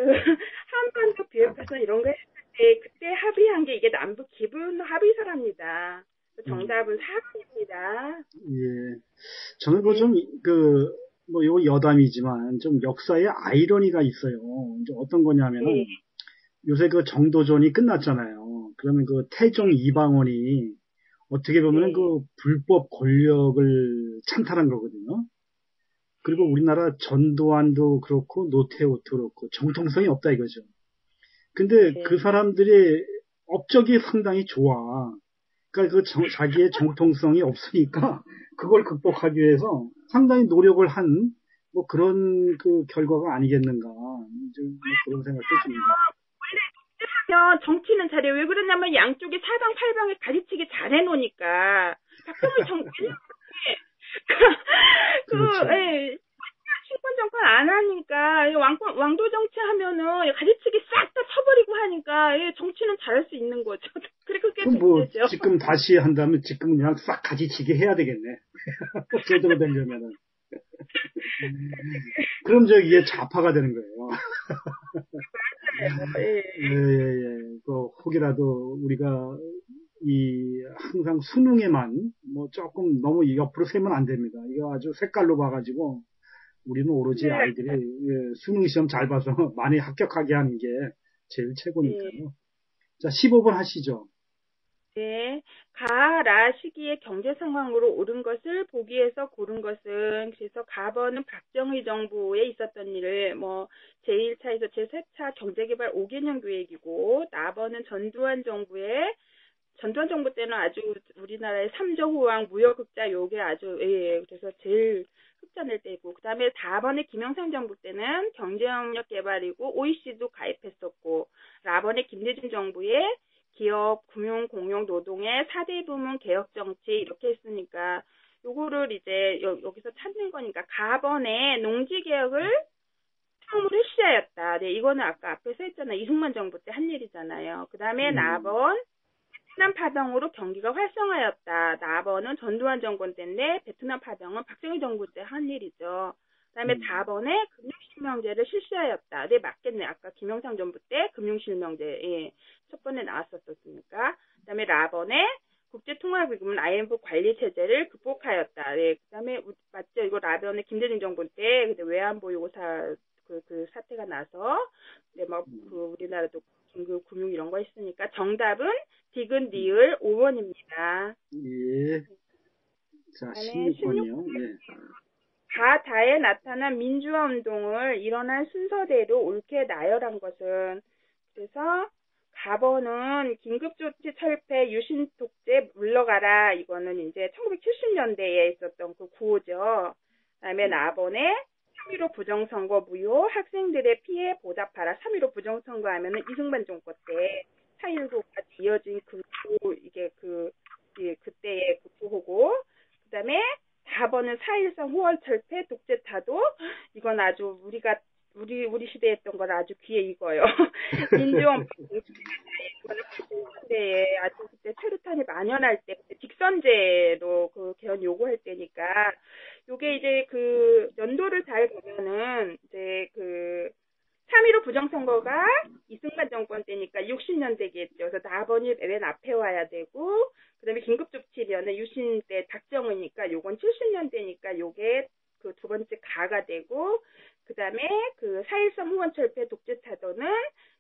Speaker 3: 한반도 비핵화선 이런 거 했을 때 그때 합의한 게 이게 남북 기본 합의서랍니다. 정답은 4번입니다.
Speaker 1: 예. 저는 이거 여담이지만 좀 역사에 아이러니가 있어요. 이제 어떤 거냐면은 요새 정도전이 끝났잖아요. 그러면 태종 이방원이 어떻게 보면은 불법 권력을 찬탈한 거거든요. 그리고 우리나라 전두환도 그렇고 노태우도 그렇고 정통성이 없다 이거죠. 근데 그 사람들의 업적이 상당히 좋아. 그러니까 자기의 정통성이 없으니까 그걸 극복하기 위해서 상당히 노력을 한 그런 결과가 아니겠는가 그런 생각도 듭니다.
Speaker 3: 원래 정치는 잘해요. 왜 그러냐면 양쪽에 사방팔방에 가지치기 잘해놓으니까 박정희 정권이 신권 정권 안 하니까 왕도 정치 하면은 가지치기 싹 다 쳐버리고 하니까 정치는 잘할 수 있는 거죠. 그게 문제죠.
Speaker 1: 지금 다시 한다면 지금 그냥 싹 가지치기 해야 되겠네. 제대로 되려면은. 그럼 이게 좌파가 되는 거예요. 예. 혹이라도 우리가 항상 수능에만 조금 너무 옆으로 세면 안 됩니다. 이거 아주 색깔로 봐가지고 우리는 오로지 아이들이 수능 시험 잘 봐서 많이 합격하게 하는 게 제일 최고니까요. 자, 15번 하시죠.
Speaker 3: 네. 가라 시기의 경제 상황으로 옳은 것을 보기에서 고른 것은 그래서 가번은 박정희 정부에 있었던 일을 제1차에서 제3차 경제개발 5개년 계획이고 나번은 전두환 정부 때는 아주 우리나라의 3조 호황 무역흑자 요게 아주 그래서 제일 흑자낼 때고 그다음에 4번의 김영삼 정부 때는 경제협력 개발이고 OEC도 가입했었고 라번의 김대중 정부에 기업, 금융, 공용, 노동의 4대 부문 개혁 정치 이렇게 했으니까 요거를 이제 여기서 찾는 거니까 가번에 농지 개혁을 처음으로 실시하였다. 네, 이거는 아까 앞에서 했잖아요. 이승만 정부 때 한 일이잖아요. 그다음에 나번 베트남 파병으로 경기가 활성화였다. 나번은 전두환 정권 때인데 베트남 파병은 박정희 정부 때 한 일이죠. 그다음에 4번에 금융실명제를 실시하였다. 네, 맞겠네. 아까 김영삼 정부 때 금융실명제 첫 번에 나왔었으니까. 그다음에 라번에 국제통화기금 IMF 관리체제를 극복하였다. 네, 그다음에 맞죠? 이거 라번에 김대중 정부 때 그때 외환보 요사 그 사태가 나서 우리나라도 긴급 금융 이런 거 했으니까 정답은 디귿 니을 5번입니다.
Speaker 1: 예. 자, 16번이요. 예.
Speaker 3: 가다에 나타난 민주화 운동을 일어난 순서대로 옳게 나열한 것은 그래서 가번은 긴급조치 철폐 유신 독재 물러가라 이거는 이제 1970년대에 있었던 그 구호죠. 그다음에 나번에 3.15 부정선거 무효 학생들의 피해 보답하라. 3.15 부정선거 하면은 이승만 정권 때 4.19까지 이어진 이게 그때의 구호고 그다음에 4번은 4.13 호월 철폐 독재 타도 이건 아주 우리 시대에 했던 건 아주 귀에 익어요. 민주원 이거는 80년대에 아주 그때 최루탄이 만연할 때 직선제로 개헌 요구할 때니까 요게 이제 연도를 잘 보면은 이제 3.15 부정선거가 이승만 정권 때니까 60년대겠죠. 그래서 4번이 맨 앞에 와야 되고, 그 다음에 긴급조치면은 유신 때 박정희니까 요건 70년대니까 요게 그 두 번째 가가 되고, 그 다음에 그 4.13 후원철폐 독재타도는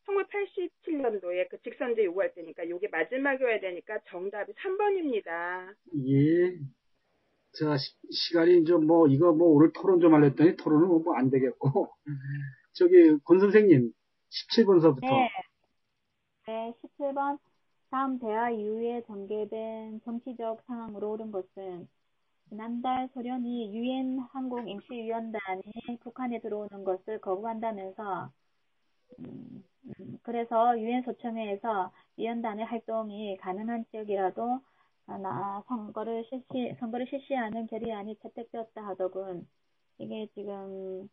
Speaker 3: 1987년도에 그 직선제 요구할 때니까 요게 마지막이어야 되니까 정답이 3번입니다.
Speaker 1: 예. 자, 시간이 좀 이거 오늘 토론 좀 하려 했더니 토론은 뭐 안 되겠고. 저기, 권 선생님, 17번서부터.
Speaker 2: 네, 네, 17번. 다음 대화 이후에 전개된 정치적 상황으로 옳은 것은 지난달 소련이 유엔 항공임시위원단이 북한에 들어오는 것을 거부한다면서 그래서 유엔 소총회에서 위원단의 활동이 가능한 지역이라도 선거를 실시하는 결의안이 채택되었다 하더군. 이게 지금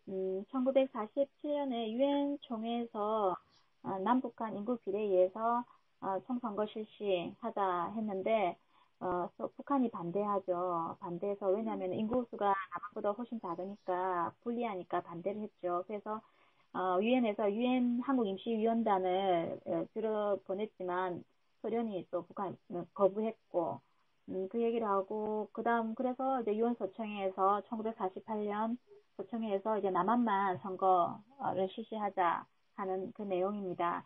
Speaker 2: 1947년에 유엔 총회에서 남북한 인구 비례에 의해서 총선거 실시하자 했는데 또 북한이 반대하죠. 반대해서 왜냐하면 인구수가 남한보다 훨씬 작으니까 불리하니까 반대를 했죠. 그래서 유엔에서 유엔 한국임시위원단을 들어보냈지만 소련이 또 북한 거부했고 그 얘기를 하고 그다음 그래서 이제 유엔 소총회에서 1948년 소총회에서 이제 남한만 선거를 실시하자 하는 그 내용입니다.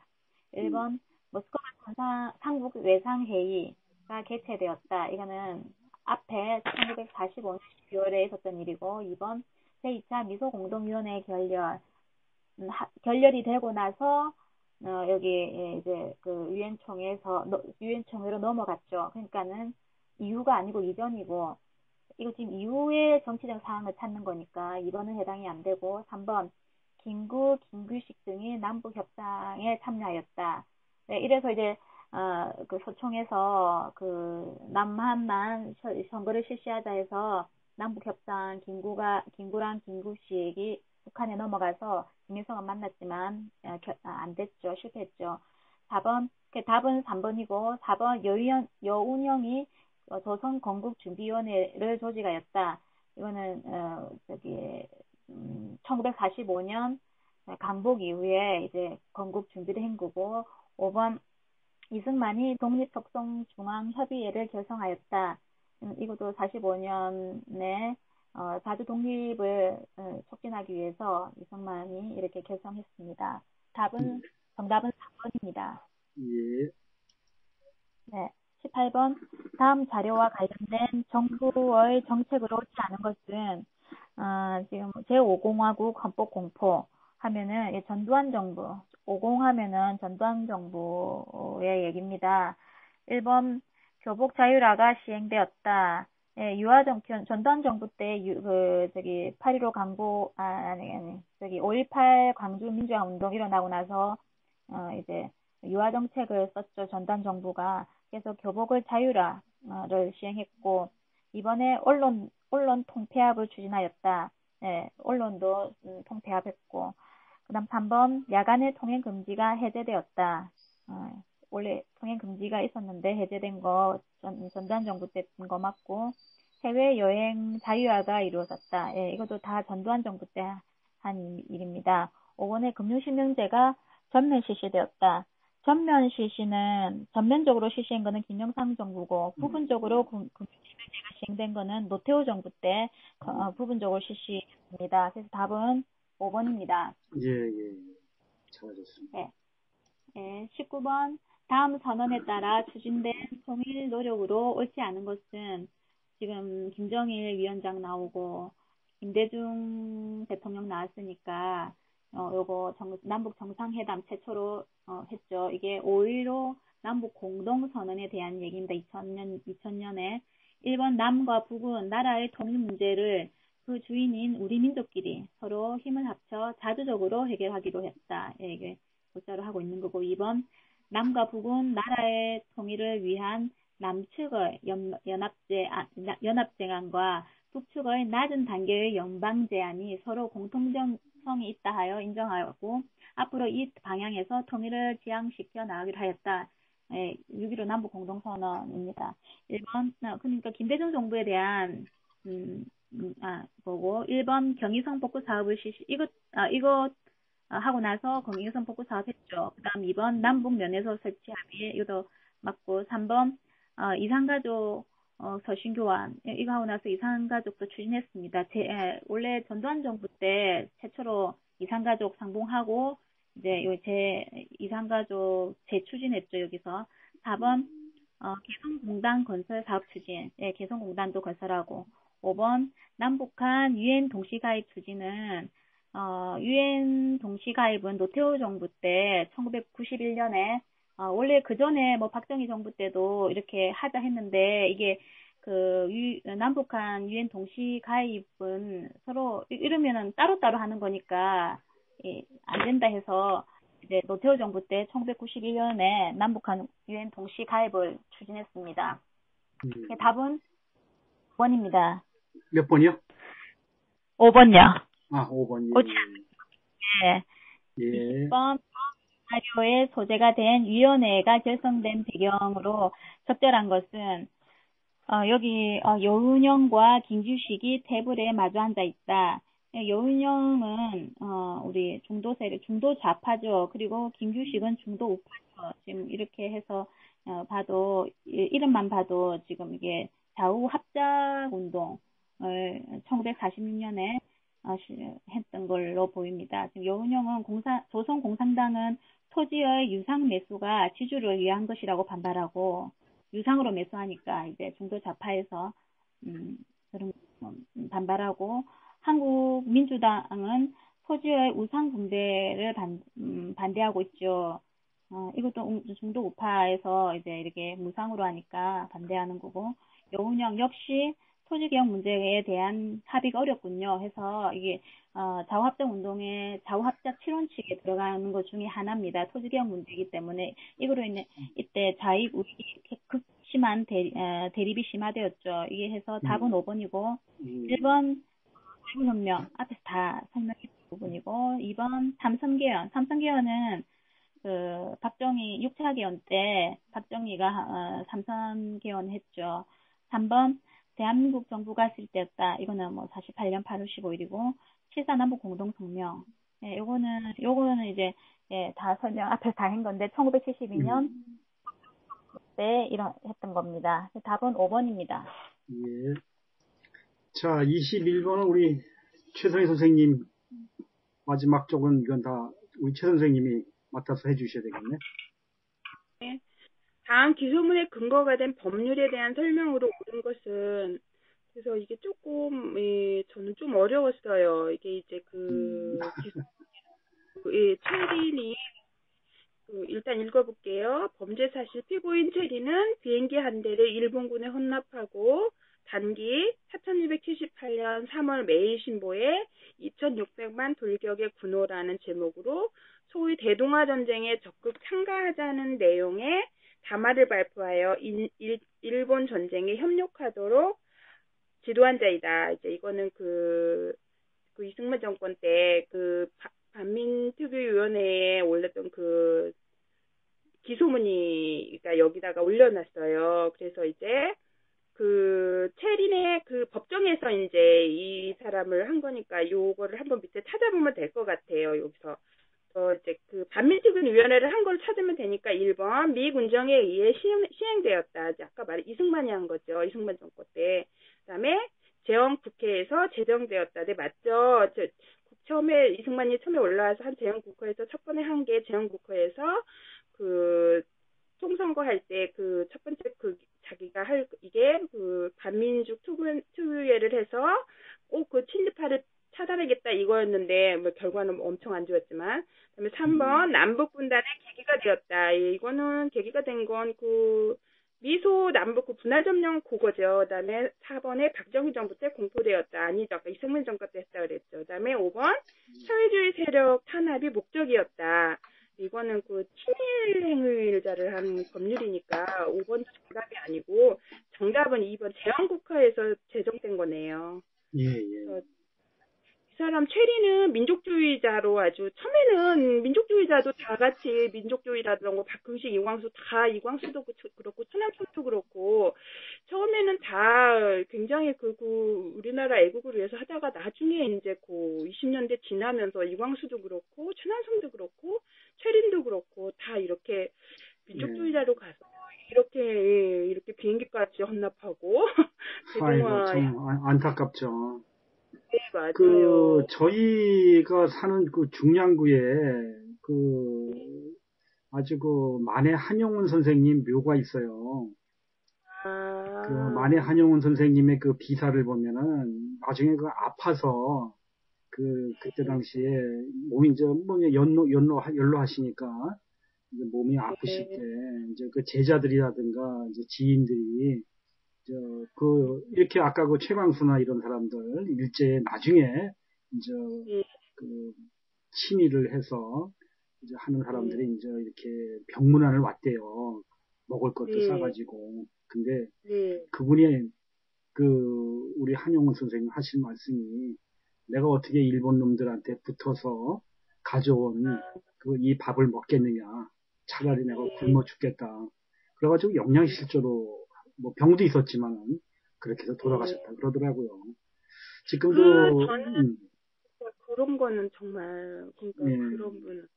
Speaker 2: 1번 모스크바 삼국 외상회의가 개최되었다. 이거는 앞에 1945년 12월에 있었던 일이고 2번 제2차 미소공동위원회 결렬이 되고 나서 여기 이제 그 유엔총회로 넘어갔죠. 그러니까는 이후가 아니고 이전이고 이거 지금 이후의 정치적 상황을 찾는 거니까 2번은 해당이 안 되고 3번 김규식 등이 남북 협상에 참여하였다. 네, 이래서 이제 그 소총에서 그 남한만 선거를 실시하자 해서 남북 협상 김구랑 김구식이 북한에 넘어가서 김일성은 만났지만 안 됐죠. 실패했죠. 4번 답은 3번이고 4번 여운형이 조선 건국준비위원회를 조직하였다. 이거는 1945년 강복 이후에 이제 건국 준비를 한 거고 5번 이승만이 독립혁송중앙협의회를 결성하였다. 이것도 45년에 자주 독립을 촉진하기 위해서 이승만이 이렇게 결성했습니다. 정답은 3번입니다.
Speaker 1: 예.
Speaker 2: 네. 18번 다음 자료와 관련된 정부의 정책으로 옳지 않은 것은 지금 제5공화국 헌법 공포 하면은 전두환 정부 50 하면은 전두환 정부의 얘기입니다. 1번 교복 자율화가 시행되었다. 예, 전두환 정부 때 8.15 강보 5.18 광주 민주화 운동 일어나고 나서 이제 유화 정책을 썼죠. 전두환 정부가. 그래서 교복을 자율화를 시행했고 이번에 언론 통폐합을 추진하였다. 네, 언론도 통폐합했고 그다음 3번 야간의 통행 금지가 해제되었다. 원래 통행 금지가 있었는데 해제된 거 전두환 정부 때 된 거 맞고 해외 여행 자유화가 이루어졌다. 예, 이것도 다 전두환 정부 때 한 일입니다. 5번에 금융실명제가 전면 실시되었다. 전면적으로 실시한 거는 김영삼 정부고 부분적으로 금융실명제가 시행된 거는 노태우 정부 때 부분적으로 실시했습니다. 그래서 답은 5번입니다.
Speaker 1: 예. 잘하셨습니다.
Speaker 2: 네. 네, 19번 다음 선언에 따라 추진된 통일 노력으로 옳지 않은 것은 지금 김정일 위원장 나오고 김대중 대통령 나왔으니까 요거 남북 정상회담 최초로 했죠. 이게 5.15 남북 공동선언에 대한 얘기입니다. 2000년에 1번 남과 북은 나라의 통일 문제를 그 주인인 우리 민족끼리 서로 힘을 합쳐 자주적으로 해결하기로 했다. 예, 이게 문자로 하고 있는 거고 2번 남과 북은 나라의 통일을 위한 남측의 연합제안과 북측의 낮은 단계의 연방 제안이 서로 공통성이 있다 하여 인정하고 앞으로 이 방향에서 통일을 지향시켜 나가기로 하였다. 6.15 남북 공동선언입니다. 1번 그러니까 김대중 정부에 대한 보고 1번 경의선 복구 사업을 이거 하고 나서 경의선 복구 사업 했죠. 그다음 2번 남북 면에서 설치 합의 이것도 맞고 3번 이산가족 서신교환 이거 하고 나서 이산가족도 추진했습니다. 원래 전두환 정부 때 최초로 이산가족 상봉하고 이제 제 이산가족 재추진했죠. 여기서 4번 개성공단 건설 사업 추진, 개성공단도 건설하고 5번 남북한 유엔 동시가입 추진은 유엔 동시가입은 노태우 정부 때 1991년에 원래 그 전에 뭐 박정희 정부 때도 이렇게 하자 했는데 이게 남북한 유엔 동시 가입은 서로 이러면은 따로따로 하는 거니까 안 된다 해서 이제 노태우 정부 때 1991년에 남북한 유엔 동시 가입을 추진했습니다. 답은 5번입니다.
Speaker 1: 몇 번이요?
Speaker 2: 5번요.
Speaker 1: 5번이요.
Speaker 2: 옳지 않습니다.
Speaker 1: 예.
Speaker 2: 20번 자료의 소재가 된 위원회가 결성된 배경으로 적절한 것은 여기 여운형과 김규식이 테이블에 마주 앉아 있다. 여운형은 우리 중도 좌파죠. 그리고 김규식은 중도 우파죠. 지금 이렇게 해서 봐도 이름만 봐도 지금 이게 좌우 합작 운동을 1946년에 했던 걸로 보입니다. 지금 여운형은 조선공산당은 토지의 유상 매수가 지주를 위한 것이라고 반발하고 유상으로 매수하니까 이제 중도 좌파에서 그런 반발하고 한국민주당은 토지의 우상 분배를 반대하고 있죠. 이것도 중도 우파에서 이제 이렇게 무상으로 하니까 반대하는 거고 여운형 역시 토지개혁 문제에 대한 합의가 어렵군요. 해서 이게 좌우합작 운동의 좌우합작 실현칙에 들어가는 것 중에 하나입니다. 토지개혁 문제이기 때문에 이거로 인해 이때 좌익 우익이 극심한 대립이 심화되었죠. 이게 해서 답은 5번이고 1번 혁명 앞에서 다 설명했던 부분이고 2번 삼선개헌은 박정희 6차 개헌 때 박정희가 삼선개헌 했죠. 3번 대한민국 정부가 쓸 때였다. 이거는 뭐 48년 8월 15일이고 7.4 남북 공동성명. 요거는 이제 다 설명 앞에서 다 한 건데 1972년 때 했던 겁니다. 답은 5번입니다.
Speaker 1: 예. 자, 21번은 우리 최성희 선생님 마지막 쪽은 이건 다 우리 최 선생님이 맡아서 해주셔야 되겠네.
Speaker 3: 네. 다음 기소문의 근거가 된 법률에 대한 설명으로 옳은 것은 그래서 이게 조금 저는 좀 어려웠어요. 이게 이제 체린이 일단 읽어볼게요. 범죄 사실 피고인 체린은 비행기 한 대를 일본군에 헌납하고 단기 4278년 3월 매일 신보에 2600만 돌격의 군호라는 제목으로 소위 대동아 전쟁에 적극 참가하자는 내용의 담화를 발표하여 일본 전쟁에 협력하도록 지도한 자이다. 이제 이거는 이승만 정권 때 반민특위위원회에 올렸던 기소문이가 여기다가 올려놨어요. 그래서 이제 체린의 법정에서 이제 이 사람을 한 거니까 요거를 한번 밑에 찾아보면 될 것 같아요. 여기서 이제 반민특위위원회를 한 걸 찾으면 되니까 1번 미 군정에 의해 시행되었다. 이제 아까 말한 이승만이 한 거죠. 이승만 정권 때. 그다음에 제헌국회에서 제정되었다. 네, 맞죠? 이승만이 처음에 올라와서 한 제헌국회에서 첫 번에 한 게 제헌국회에서 총선거 할 때 첫 번째 자기가 이게 반민족 특위회를 해서 꼭 친일파를 차단하겠다 이거였는데 뭐 결과는 엄청 안 좋았지만 그다음에 3번 남북분단의 계기가 되었다. 이거는 계기가 된 건 미소 남북 분할점령 그거죠. 그다음에 4번에 박정희 정부 때 공포되었다. 아니죠. 아까 이승만 정권 때 했다 그랬죠. 그다음에 5번 사회주의 세력 탄압이 목적이었다. 이거는 친일 행위자를 한 법률이니까 5번 정답이 아니고 정답은 2번 제헌국회에서 제정된 거네요.
Speaker 1: 예.
Speaker 3: 이 사람 체리는 민족주의자로 아주 처음에는 민족주의자도 다 같이 민족주의라든가 박흥식, 이광수도 그렇고 천안청도 그렇고 처음에는 다 굉장히 우리나라 애국을 위해서 하다가 나중에 이제 20년대 지나면서 이광수도 그렇고 천안청도 그렇고 체린도 그렇고 다 이렇게 민족주의자로 가서 이렇게 이렇게 비행기까지 헌납하고
Speaker 1: 아이고,
Speaker 3: 그동안
Speaker 1: 참 안타깝죠.
Speaker 3: 네, 맞아요.
Speaker 1: 저희가 사는 그 중량구에 아주 만해 한용운 선생님 묘가 있어요. 만해
Speaker 3: 아,
Speaker 1: 한용운 선생님의 그 비사를 보면은 나중에 아파서 그때 당시에 몸이 이제 연로하시니까 이제 몸이 아프실 때
Speaker 3: 네,
Speaker 1: 이제 그 제자들이라든가 이제 지인들이 이렇게 아까 최광수나 이런 사람들 일제에 나중에 이제
Speaker 3: 네,
Speaker 1: 그 친의를 해서 이제 하는
Speaker 3: 네,
Speaker 1: 사람들이 이제 이렇게 병문안을 왔대요. 먹을 것도
Speaker 3: 네,
Speaker 1: 싸가지고. 근데
Speaker 3: 네,
Speaker 1: 그분이 우리 한용운 선생님 하신 말씀이 내가 어떻게 일본 놈들한테 붙어서 가져온 이 밥을 먹겠느냐. 차라리 내가
Speaker 3: 네.
Speaker 1: 굶어 죽겠다. 그래가지고 영양실조로 뭐 병도 있었지만 그렇게 해서
Speaker 3: 네.
Speaker 1: 돌아가셨다 그러더라고요.
Speaker 3: 저는
Speaker 1: 지금도
Speaker 3: 그런 거는 정말, 그러니까
Speaker 1: 예,
Speaker 3: 그런 분,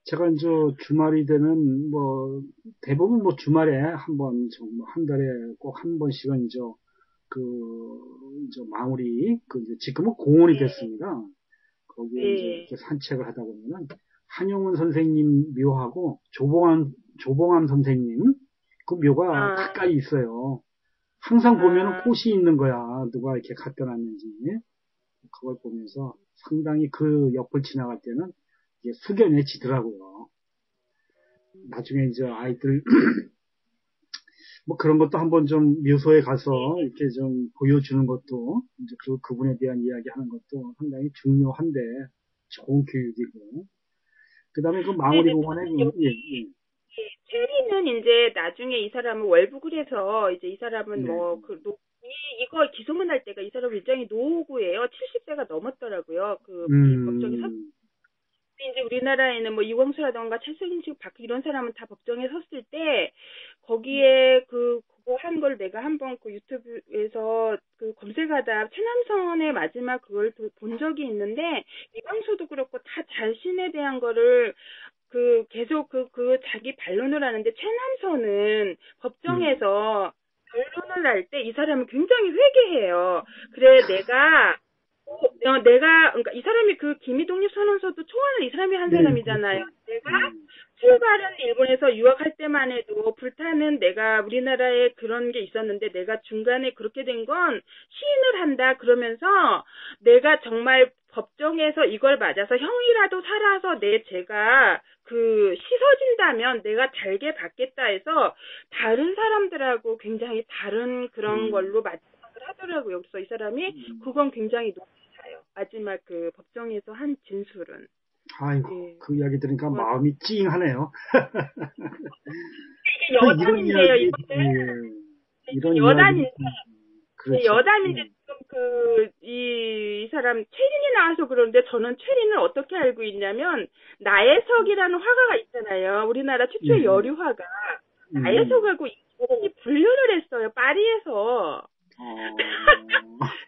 Speaker 1: 제가 이제 주말이 되면 뭐 대부분 뭐 주말에 한 번, 한 달에 꼭 한 번씩은 그 이제 마무리 이제 지금은 공원이 됐습니다. 거기에 이제
Speaker 3: 네,
Speaker 1: 이렇게 산책을 하다 보면은 한용운 선생님 묘하고 조봉암 선생님 그 묘가
Speaker 3: 아,
Speaker 1: 가까이 있어요. 항상 보면은
Speaker 3: 아,
Speaker 1: 꽃이 있는 거야. 누가 이렇게 갖다 놨는지. 그걸 보면서 상당히 그 옆을 지나갈 때는 이게 숙연해지더라고요. 나중에 이제 아이들 뭐 그런 것도 한번 좀 묘소에 가서 이렇게 좀 보여주는 것도 이제 그분에 대한 이야기 하는 것도 상당히 중요한데 좋은 교육이고 그다음에 그 마무리
Speaker 3: 네네.
Speaker 1: 부분에
Speaker 3: 저는 여기
Speaker 1: 예, 예,
Speaker 3: 체리는 이제 나중에 이 사람은 월북을 해서 이제 이 사람은
Speaker 1: 네,
Speaker 3: 뭐 이거 기소문할 때가 이 사람 굉장히 노후예요. 70세가 넘었더라고요. 이 법정에 섰.
Speaker 1: 음,
Speaker 3: 이제 우리나라에는 뭐 이광수라던가 최승식, 박희 이런 사람은 다 법정에 섰을 때 거기에 그거 한 걸 내가 한번 그 유튜브에서 그 검색하다 최남선의 마지막 그걸 본 적이 있는데 이광수도 그렇고 다 자신에 대한 거를 계속 자기 반론을 하는데 최남선은
Speaker 1: 네,
Speaker 3: 법정에서 변론을 할 때 이 사람은 굉장히 회개해요. 그래, 그러니까 이 사람이 기미독립선언서도 초안을 이 사람이 한
Speaker 1: 네,
Speaker 3: 사람이잖아요.
Speaker 1: 그렇죠.
Speaker 3: 내가
Speaker 1: 네,
Speaker 3: 출발은 일본에서 유학할 때만 해도 불타는 내가 우리나라에 그런 게 있었는데 내가 중간에 그렇게 된 건 시인을 한다 그러면서 내가 정말 법정에서 이걸 맞아서 형이라도 살아서 내 죄가 씻어진다면 내가 달게 받겠다 해서 다른 사람들하고 굉장히 다른 그런
Speaker 1: 음,
Speaker 3: 걸로 마지막을 하더라고요. 그래서 이 사람이 그건 굉장히 높아요. 마지막 법정에서 한 진술은.
Speaker 1: 아이고
Speaker 3: 예.
Speaker 1: 그 이야기 들으니까
Speaker 3: 그건
Speaker 1: 마음이 찡하네요.
Speaker 3: 이게
Speaker 1: 이런
Speaker 3: 여담인데요.
Speaker 1: 이야기,
Speaker 3: 이거는
Speaker 1: 예, 이런
Speaker 3: 이게
Speaker 1: 이야기,
Speaker 3: 여담인데
Speaker 1: 그렇죠.
Speaker 3: 여담인데 지금 이 사람 체린이 나와서 그러는데 저는 체린을 어떻게 알고 있냐면 나혜석이라는 화가가 있잖아요. 우리나라
Speaker 1: 예,
Speaker 3: 최초의 여류 화가
Speaker 1: 음,
Speaker 3: 나혜석하고 이 체린이 불륜을 했어요. 파리에서.
Speaker 1: 어,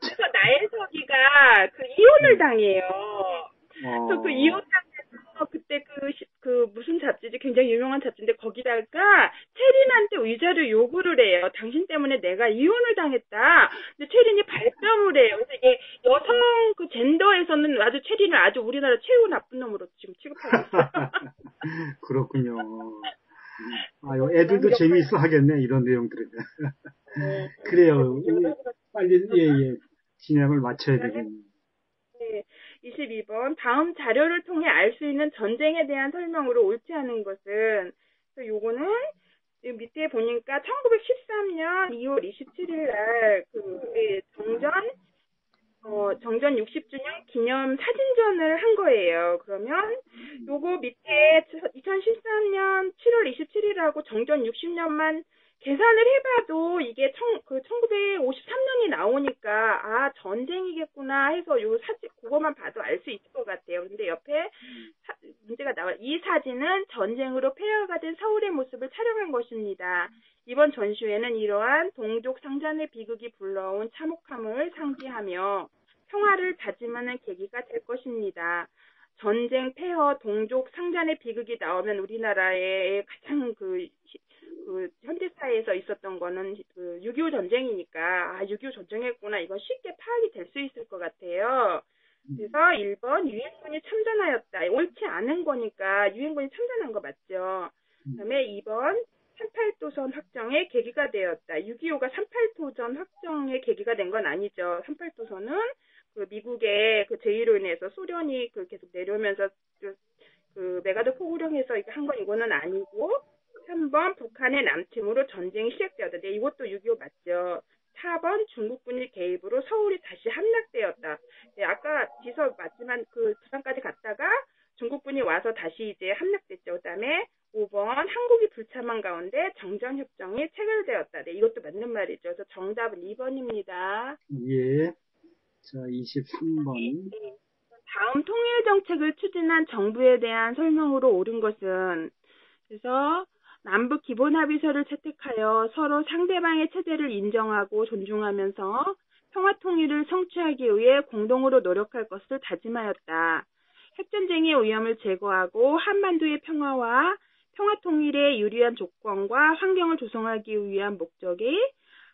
Speaker 3: 그래서 나혜석이가 이혼을
Speaker 1: 예,
Speaker 3: 당해요. 그래서 이혼
Speaker 1: 어,
Speaker 3: 당해서 그때 무슨 잡지지 굉장히 유명한 잡지인데 거기다가 체린한테 위자료 요구를 해요. 당신 때문에 내가 이혼을 당했다. 근데 체린이 발뺌을 해요. 그래서 이게 여성 젠더에서는 아주 체린을 아주 우리나라 최고 나쁜 놈으로 지금 취급하고 있어요.
Speaker 1: 그렇군요. 아유, 애들도
Speaker 3: 역할,
Speaker 1: 재미있어 하겠네, 이런 내용 들으면.
Speaker 3: 그래서
Speaker 1: 그래요. 빨리, 예,
Speaker 3: 여러
Speaker 1: 예, 진행을 마쳐야
Speaker 3: 가지
Speaker 1: 되겠네요.
Speaker 3: 네, 22번. 다음 자료를 통해 알 수 있는 전쟁에 대한 설명으로 옳지 않은 것은, 요거는, 이 밑에 보니까 1913년 2월 27일 날, 정전 60주년 기념 사진전을 한 거예요. 그러면, 요거 밑에 2013년 7월 27일하고 정전 60년만 계산을 해봐도 이게 1953년이 나오니까 전쟁이겠구나 해서 요 사진 그거만 봐도 알 수 있을 것 같아요. 근데 옆에 문제가 나와요. 이 사진은 전쟁으로 폐허가 된 서울의 모습을 촬영한 것입니다. 이번 전시회는 이러한 동족 상잔의 비극이 불러온 참혹함을 상기하며 평화를 다짐하는 계기가 될 것입니다. 전쟁, 폐허, 동족 상잔의 비극이 나오면 우리나라의 가장 그 현대사회에서 있었던 거는 그 6.25 전쟁이니까 6.25 전쟁했구나 이건 쉽게 파악이 될 수 있을 것 같아요. 그래서 1번 유엔군이 참전하였다. 옳지 않은 거니까 유엔군이 참전한 거 맞죠. 그다음에 2번 38도선 확정의 계기가 되었다. 6.25가 38도선 확정의 계기가 된 건 아니죠. 38도선은 그 미국의 그 제의로 인해서 소련이 그 계속 내려오면서 그 메가드 포구령에서 한 건 이거는 아니고 3번 북한의 남침으로 전쟁이 시작되었다. 네, 이것도 6.25 맞죠. 4번 중국군의 개입으로 서울이 다시 함락되었다. 네, 아까 지서 맞지만 그 부산까지 갔다가 중국군이 와서 다시 이제 함락됐죠. 그다음에 5번 한국이 불참한 가운데 정전협정이 체결되었다. 네, 이것도 맞는 말이죠. 그래서 정답은 2번입니다.
Speaker 1: 예. 자, 23번.
Speaker 3: 다음 통일 정책을 추진한 정부에 대한 설명으로 옳은 것은 그래서 남북 기본 합의서를 채택하여 서로 상대방의 체제를 인정하고 존중하면서 평화 통일을 성취하기 위해 공동으로 노력할 것을 다짐하였다. 핵전쟁의 위험을 제거하고 한반도의 평화와 평화 통일에 유리한 조건과 환경을 조성하기 위한 목적이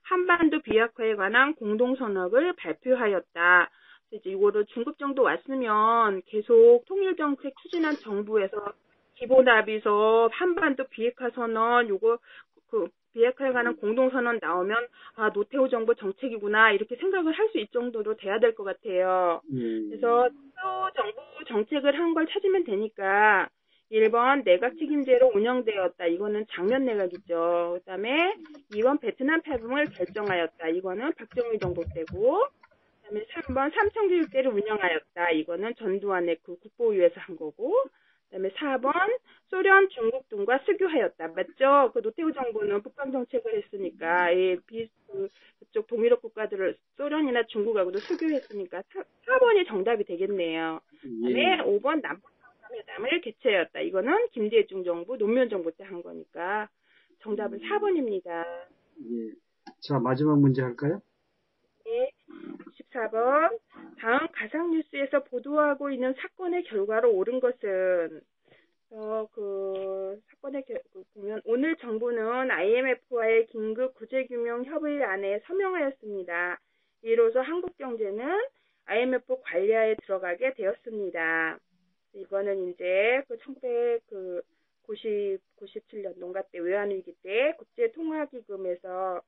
Speaker 3: 한반도 비핵화에 관한 공동선언을 발표하였다. 이제 이거를 중급 정도 왔으면 계속 통일정책 추진한 정부에서 기본합의서, 한반도 비핵화 선언, 요거 그 비핵화에 관한 공동선언 나오면 아 노태우 정부 정책이구나 이렇게 생각을 할 수 있을 정도로 돼야 될 것 같아요. 그래서 또 정부 정책을 한 걸 찾으면 되니까 1번 내각 책임제로 운영되었다. 이거는 장면 내각이죠. 그다음에 2번 베트남 패붕을 결정하였다. 이거는 박정희 정부 때고 그다음에 3번 삼청교육대를 운영하였다. 이거는 전두환의 그 국보위에서 한 거고 그다음에 4번 소련, 중국 등과 수교하였다. 맞죠? 그 노태우 정부는 북방 정책을 했으니까 그쪽 동유럽 국가들을 소련이나 중국하고도 수교했으니까 4번이 정답이 되겠네요. 그다음에 5번 남북 정상회담을 개최하였다. 이거는 김대중 정부, 노무현 정부 때 한 거니까 정답은 4번입니다.
Speaker 1: 예. 자, 마지막 문제 할까요?
Speaker 3: 네. 14번. 다음 가상뉴스에서 보도하고 있는 사건의 결과로 옳은 것은 사건의 보면 오늘 정부는 IMF와의 긴급 구제금융 협의안에 서명하였습니다. 이로써 한국 경제는 IMF 관리하에 들어가게 되었습니다. 이거는 이제 1997년 농가 때 외환위기 때 국제통화기금에서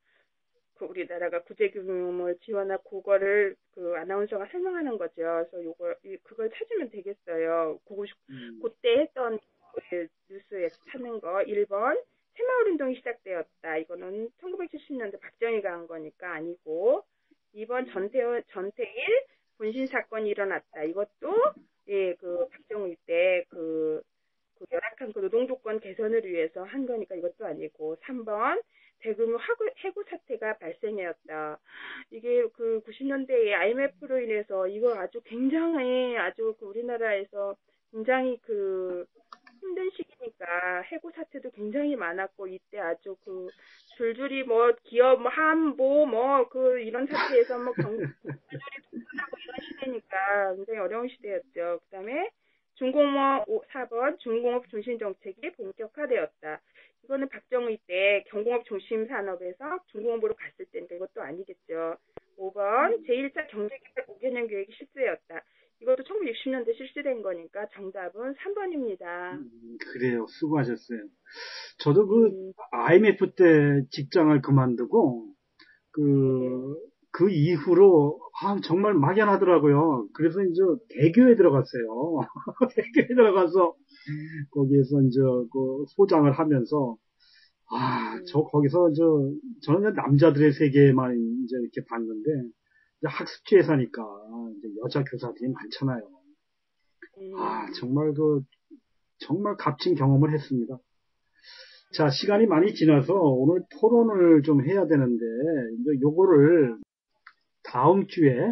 Speaker 3: 우리나라가 구제금융을 지원할 그거를 아나운서가 설명하는 거죠. 그래서 그걸 찾으면 되겠어요. 그때 했던 뉴스에서 찾는 거. 1번 새마을운동이 시작되었다. 이거는 1970년대 박정희가 한 거니까 아니고 2번 전태일 분신 사건이 일어났다. 이것도 박정희 때 열악한 노동 조건 개선을 위해서 한 거니까 이것도 아니고 3번 대규모 해고 사태가 발생하였다. 이게 90년대에 IMF로 인해서 이거 아주 굉장히 우리나라에서 굉장히 힘든 시기니까 해고 사태도 굉장히 많았고 이때 아주 줄줄이 기업 함보 이런 사태에서 줄줄이 동원하고 이런 시대니까 굉장히 어려운 시대였죠. 그다음에 4번 중공업 중심 정책이 본격화되었다. 이거는 박정희 때 경공업 중심 산업에서 중공업으로 갔을 때니까 이것도 아니겠죠. 5번 제1차 경제개발 5개년 계획이 실시되었다. 이것도 1960년대 실시된 거니까 정답은 3번입니다.
Speaker 1: 그래요. 수고하셨어요. 저도 IMF 때 직장을 그만두고 그 이후로 정말 막연하더라고요. 그래서 이제 대교에 들어갔어요. 대교에 들어가서 거기에서 이제 소장을 하면서 거기서 저는 남자들의 세계만 이제 이렇게 봤는데 학습지 회사니까 이제 여자 교사들이 많잖아요. 정말 값진 경험을 했습니다. 자, 시간이 많이 지나서 오늘 토론을 좀 해야 되는데 이제 요거를 다음 주에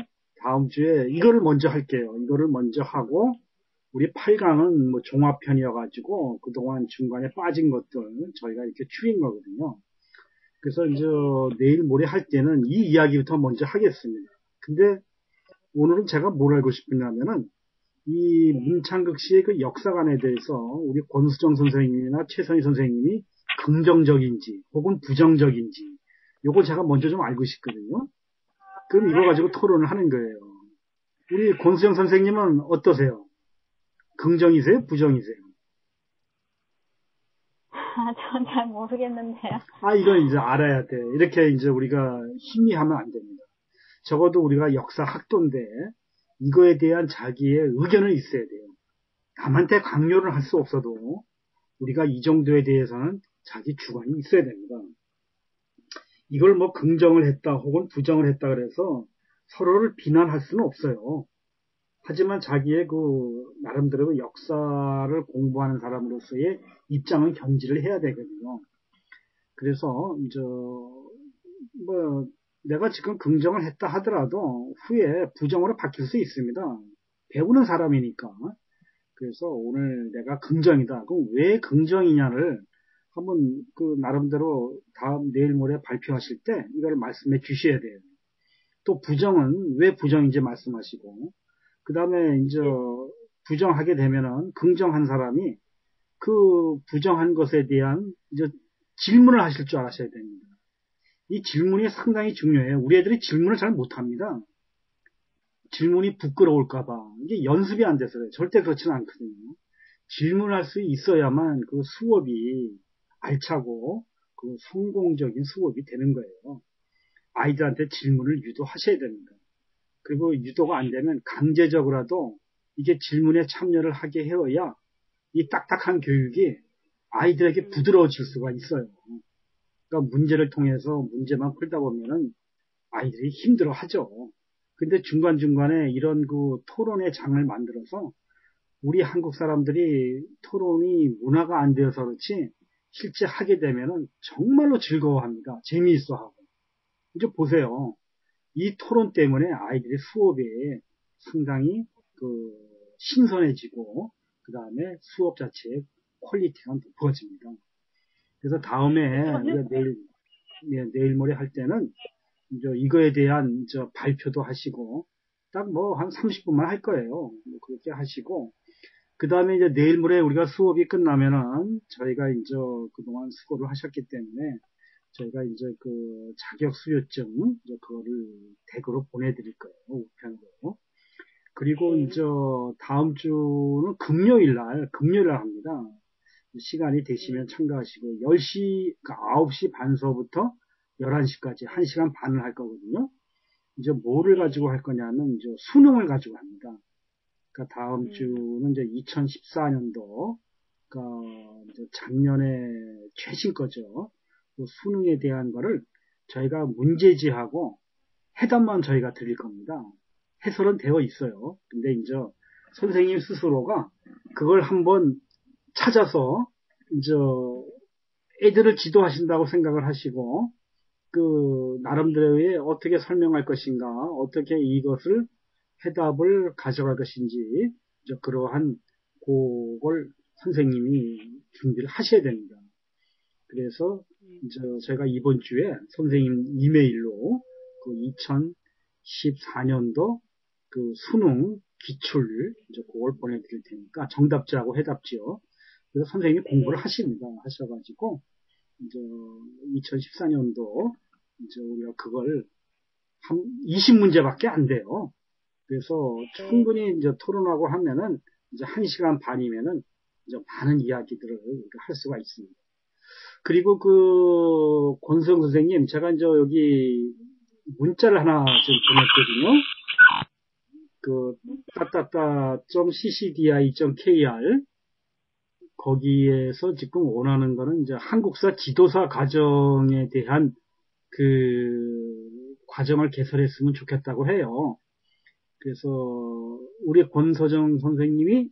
Speaker 1: 이거를 먼저 할게요. 이거를 먼저 하고 우리 8강은 종합편이어가지고 그동안 중간에 빠진 것들 저희가 이렇게 추린 거거든요. 그래서 이제 내일 모레 할 때는 이 이야기부터 먼저 하겠습니다. 근데 오늘은 제가 뭘 알고 싶으냐면은 이 문창극 씨의 역사관에 대해서 우리 권수정 선생님이나 최선희 선생님이 긍정적인지 혹은 부정적인지 요걸 제가 먼저 좀 알고 싶거든요. 그럼 이거 가지고 토론을 하는 거예요. 우리 권수정 선생님은 어떠세요? 긍정이세요? 부정이세요?
Speaker 2: 저는 잘 모르겠는데요.
Speaker 1: 이건 이제 알아야 돼. 이렇게 이제 우리가 희미하면 안 됩니다. 적어도 우리가 역사 학도인데 이거에 대한 자기의 의견은 있어야 돼요. 남한테 강요를 할 수 없어도 우리가 이 정도에 대해서는 자기 주관이 있어야 됩니다. 이걸 뭐 긍정을 했다 혹은 부정을 했다 그래서 서로를 비난할 수는 없어요. 하지만 자기의 그 나름대로 역사를 공부하는 사람으로서의 입장은 견지를 해야 되거든요. 그래서 이제 뭐 내가 지금 긍정을 했다 하더라도 후에 부정으로 바뀔 수 있습니다. 배우는 사람이니까. 그래서 오늘 내가 긍정이다. 그럼 왜 긍정이냐를 한번 그 나름대로 다음 내일 모레 발표하실 때 이걸 말씀해 주셔야 돼요. 또 부정은 왜 부정인지 말씀하시고 그 다음에 이제 부정하게 되면은 긍정한 사람이 그 부정한 것에 대한 이제 질문을 하실 줄 알아셔야 됩니다. 이 질문이 상당히 중요해요. 우리 애들이 질문을 잘 못합니다. 질문이 부끄러울까봐 이게 연습이 안 돼서 그래요. 절대 그렇지는 않거든요. 질문할 수 있어야만 그 수업이 알차고 그 성공적인 수업이 되는 거예요. 아이들한테 질문을 유도하셔야 됩니다. 그리고 유도가 안 되면 강제적으로라도 이게 질문에 참여를 하게 해야 이 딱딱한 교육이 아이들에게 부드러워질 수가 있어요. 그러니까 문제를 통해서 문제만 풀다 보면은 아이들이 힘들어 하죠. 근데 중간중간에 이런 그 토론의 장을 만들어서 우리 한국 사람들이 토론이 문화가 안 되어서 그렇지 실제 하게 되면은 정말로 즐거워합니다. 재미있어 하고. 이제 보세요. 이 토론 때문에 아이들의 수업에 상당히 그 신선해지고 그 다음에 수업 자체의 퀄리티가 높아집니다. 그래서 다음에 우리가 내일 모레 할 때는 이제 이거에 대한 이제 발표도 하시고 딱 뭐 한 30분만 할 거예요. 뭐 그렇게 하시고 그 다음에 이제 내일 모레 우리가 수업이 끝나면은 저희가 이제 그동안 수고를 하셨기 때문에 저희가 이제 그 자격 수료증 이제 그거를 댁으로 보내드릴 거예요. 우편으로. 그리고 이제 다음 주는 금요일 날 합니다. 시간이 되시면 참가하시고 10시, 그러니까 9시 반 수업부터 11시까지 1시간 반을 할 거거든요. 이제 뭐를 가지고 할 거냐면 이제 수능을 가지고 합니다. 그러니까 다음 주는 이제 2014년도, 그러니까 이제 작년에 최신 거죠. 그 수능에 대한 거를 저희가 문제지하고 해답만 저희가 드릴 겁니다. 해설은 되어 있어요. 근데 이제 선생님 스스로가 그걸 한번 찾아서 이제 애들을 지도하신다고 생각을 하시고 그 나름대로의 어떻게 설명할 것인가, 어떻게 이것을 해답을 가져갈 것인지 이제 그러한 그걸 선생님이 준비를 하셔야 됩니다. 그래서 이제 제가 이번 주에 선생님 이메일로 그 2014년도 그 수능 기출 이제 그걸 보내드릴 테니까 정답지하고 해답지요. 그래서 선생님이 공부를 하십니다. 하셔가지고 이제 2014년도 이제 우리가 그걸 한 20문제밖에 안 돼요. 그래서 충분히 이제 토론하고 하면은 이제 1시간 반이면은 이제 많은 이야기들을 우리가 할 수가 있습니다. 그리고 그 권수정 선생님, 제가 이제 여기 문자를 하나 좀 보냈거든요. 그 따따따.ccdi.kr 거기에서 지금 원하는 거는 이제 한국사 지도사 과정에 대한 그 과정을 개설했으면 좋겠다고 해요. 그래서 우리 권서정 선생님이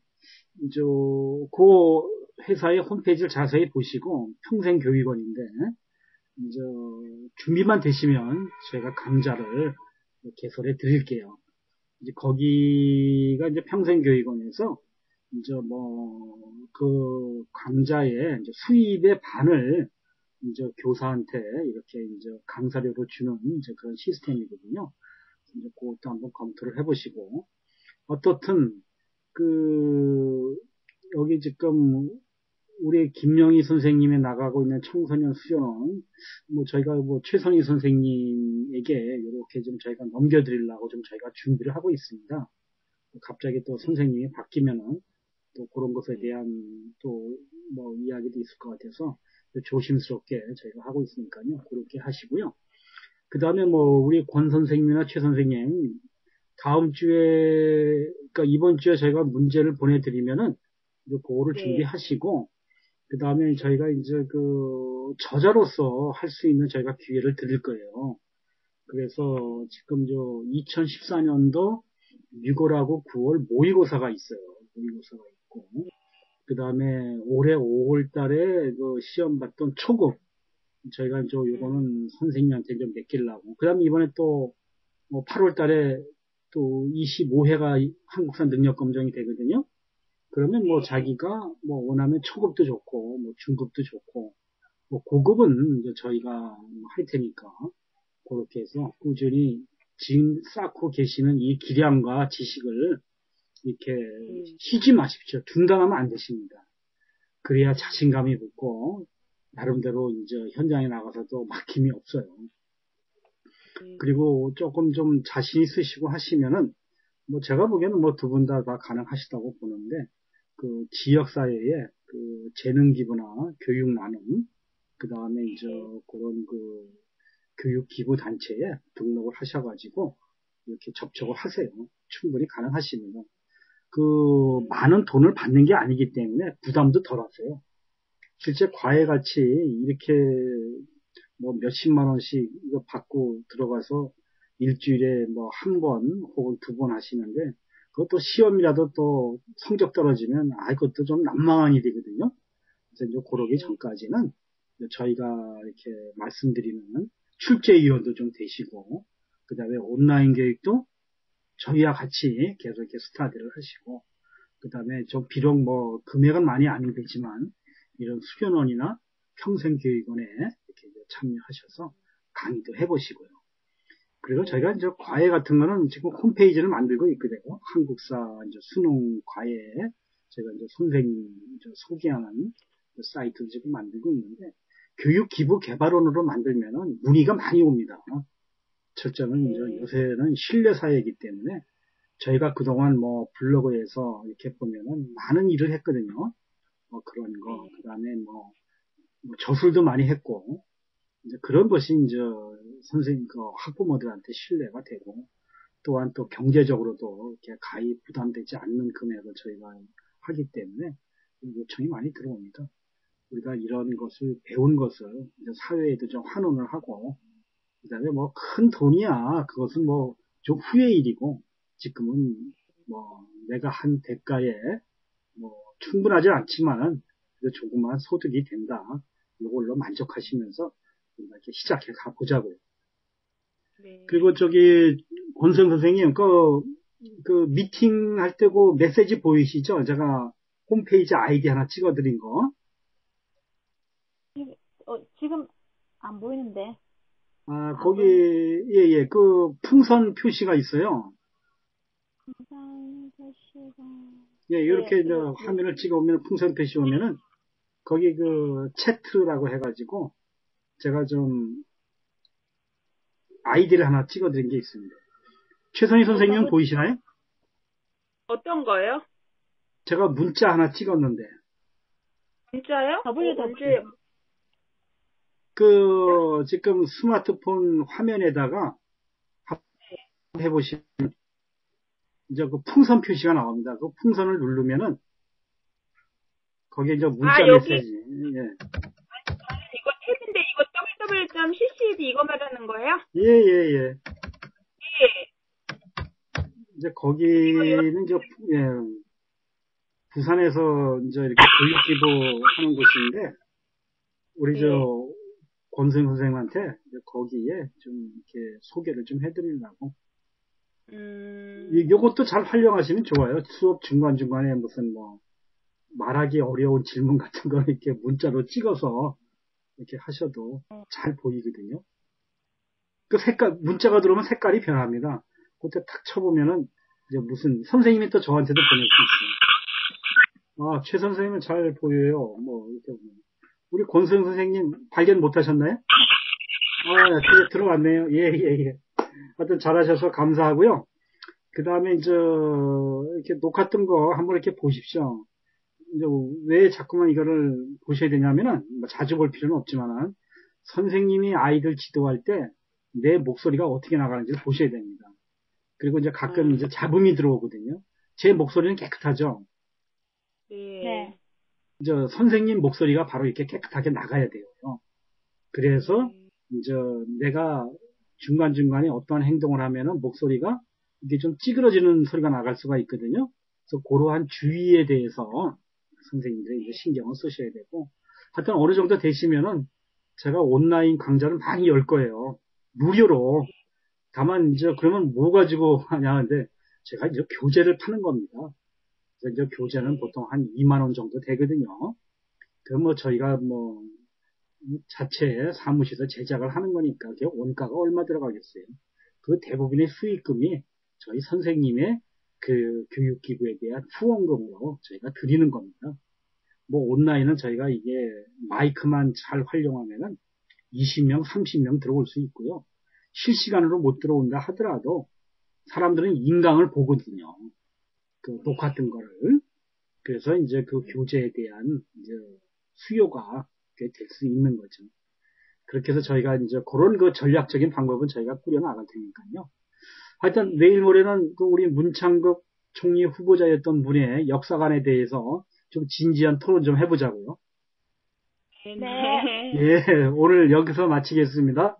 Speaker 1: 이제 그 회사의 홈페이지를 자세히 보시고 평생교육원인데 이제 준비만 되시면 제가 강좌를 개설해 드릴게요. 이제 거기가 이제 평생교육원에서 이제 뭐 그 강좌의 이제 수입의 반을 이제 교사한테 이렇게 이제 강사료로 주는 이제 그런 시스템이거든요. 이제 그것도 한번 검토를 해보시고 어떻든 그 여기 지금 우리 김영희 선생님이 나가고 있는 청소년 수련원, 저희가 최선희 선생님에게 이렇게 좀 저희가 넘겨드리려고 좀 저희가 준비를 하고 있습니다. 갑자기 또 선생님이 바뀌면은 또 그런 것에 대한 또 이야기도 있을 것 같아서 조심스럽게 저희가 하고 있으니까요. 그렇게 하시고요. 그 다음에 우리 권 선생님이나 최 선생님, 다음 주에, 그러니까 이번 주에 저희가 문제를 보내드리면은, 그거를
Speaker 3: 네.
Speaker 1: 준비하시고, 그 다음에 저희가 이제 저자로서 할 수 있는 저희가 기회를 드릴 거예요. 그래서 지금 2014년도 6월하고 9월 모의고사가 있어요. 모의고사가 있고, 그 다음에 올해 5월 달에 시험 봤던 초급, 저희가 요거는 선생님한테 좀 맡기려고. 그 다음에 이번에 또 8월 달에 또 25회가 한국사 능력 검정이 되거든요. 그러면 자기가 원하면 초급도 좋고, 중급도 좋고, 고급은 이제 저희가 할 테니까, 그렇게 해서 꾸준히 지금 쌓고 계시는 이 기량과 지식을 이렇게 쉬지 마십시오. 중단하면 안 되십니다. 그래야 자신감이 붙고, 나름대로 이제 현장에 나가서도 막힘이 없어요. 그리고 조금 좀 자신 있으시고 하시면은, 제가 보기에는 두 분 다 가능하시다고 보는데, 지역사회에 재능 기부나 교육 나눔, 그 다음에 이제 그런 교육 기부 단체에 등록을 하셔가지고, 이렇게 접촉을 하세요. 충분히 가능하십니다. 많은 돈을 받는 게 아니기 때문에 부담도 덜 하세요. 실제 과외같이 이렇게 몇십만 원씩 이거 받고 들어가서 일주일에 한 번 혹은 두 번 하시는데, 그것도 시험이라도 또 성적 떨어지면 그것도 좀 난망한 일이거든요. 그래서 이제 그러기 전까지는 저희가 이렇게 말씀드리는 출제위원도 좀 되시고, 그 다음에 온라인 교육도 저희와 같이 계속 이렇게 스타디를 하시고, 그 다음에 좀 비록 금액은 많이 안 되지만 이런 수련원이나 평생교육원에 이렇게 참여하셔서 강의도 해보시고요. 그리고 저희가 이제 과외 같은 거는 지금 홈페이지를 만들고 있거든요. 한국사 이제 수능 과외 제가 이제 선생님 소개하는 사이트를 지금 만들고 있는데, 교육 기부 개발원으로 만들면은 문의가 많이 옵니다. 첫째는 이제 요새는 신뢰 사회이기 때문에 저희가 그동안 블로그에서 이렇게 보면은 많은 일을 했거든요. 그런 거, 그 다음에 저술도 많이 했고, 이제 그런 것이 이제 선생님, 학부모들한테 신뢰가 되고, 또한 또 경제적으로도 이렇게 가입 부담되지 않는 금액을 저희가 하기 때문에 요청이 많이 들어옵니다. 우리가 이런 것을 배운 것을 이제 사회에도 좀 환원을 하고, 그 다음에 큰 돈이야. 그것은 좀 후의 일이고, 지금은 내가 한 대가에 충분하지 않지만 조그마한 소득이 된다. 이걸로 만족하시면서 우리가 이렇게 시작해 가보자고요.
Speaker 3: 네.
Speaker 1: 그리고 권성 선생님, 미팅 할 때 메시지 보이시죠? 제가 홈페이지 아이디 하나 찍어드린 거.
Speaker 2: 지금 안 보이는데.
Speaker 1: 거기, 예, 풍선 표시가 있어요.
Speaker 2: 풍선 표시가.
Speaker 1: 예, 이렇게 이제 화면을 찍어오면 풍선 표시 오면은, 거기 채트라고 해가지고, 제가 좀, 아이디를 하나 찍어드린 게 있습니다. 최선희 선생님은 보이시나요?
Speaker 3: 어떤 거요?
Speaker 1: 제가 문자 하나 찍었는데.
Speaker 3: 문자요?
Speaker 2: 언제?
Speaker 1: 지금 스마트폰 화면에다가 해보시면, 이제 풍선 표시가 나옵니다. 그 풍선을 누르면은, 거기에 이제 문자 메시지. 예.
Speaker 3: 이거 탭인데 이거 www.cced 이거 말하는 거예요?
Speaker 1: 예. 이제 거기는 이제 부산에서 이제 이렇게 교육기부 하는 곳인데, 우리 권수영 선생님한테 거기에 좀 이렇게 소개를 좀 해드리려고. 요것도 잘 활용하시면 좋아요. 수업 중간중간에 무슨 말하기 어려운 질문 같은 거 이렇게 문자로 찍어서 이렇게 하셔도 잘 보이거든요. 문자가 들어오면 색깔이 변합니다. 그때 탁 쳐보면은 이제 무슨 선생님이 또 저한테도 보낼 수 있어요. 아, 최 선생님은 잘 보여요. 뭐, 이렇게 보면. 우리 권수영 선생님 발견 못 하셨나요? 아, 그게 들어왔네요. 예, 예, 예. 하여튼 잘하셔서 감사하고요. 그 다음에 이제, 이렇게 녹화 뜬 거 한번 이렇게 보십시오. 이제 왜 자꾸만 이거를 보셔야 되냐면은, 뭐 자주 볼 필요는 없지만은, 선생님이 아이들 지도할 때 내 목소리가 어떻게 나가는지를 보셔야 됩니다. 그리고 이제 가끔 이제 잡음이 들어오거든요. 제 목소리는 깨끗하죠.
Speaker 3: 네.
Speaker 2: 네.
Speaker 1: 이제 선생님 목소리가 바로 이렇게 깨끗하게 나가야 돼요. 그래서 이제 내가 중간중간에 어떠한 행동을 하면은 목소리가 이게 좀 찌그러지는 소리가 나갈 수가 있거든요. 그래서 그러한 주의에 대해서 선생님들이 이제 신경을 쓰셔야 되고, 하여튼 어느 정도 되시면은 제가 온라인 강좌를 많이 열 거예요. 무료로. 다만 이제 그러면 뭐 가지고 하냐 하는데 제가 이제 교재를 파는 겁니다. 그래서 이제 교재는 보통 한 2만 원 정도 되거든요. 그럼 뭐 저희가 뭐 자체 사무실에서 제작을 하는 거니까 그게 원가가 얼마 들어가겠어요. 그 대부분의 수익금이 저희 선생님의 그 교육기구에 대한 후원금으로 저희가 드리는 겁니다. 뭐 온라인은 저희가 이게 마이크만 잘 활용하면은 20명, 30명 들어올 수 있고요. 실시간으로 못 들어온다 하더라도 사람들은 인강을 보거든요. 그 녹화 뜬 거를. 그래서 이제 그 교재에 대한 이제 수요가 될 수 있는 거죠. 그렇게 해서 저희가 이제 그런 그 전략적인 방법은 저희가 꾸려나갈 테니까요. 하여튼 내일 모레는 그 우리 문창극 총리 후보자였던 분의 역사관에 대해서 좀 진지한 토론 좀 해보자고요.
Speaker 3: 네.
Speaker 1: 예, 오늘 여기서 마치겠습니다.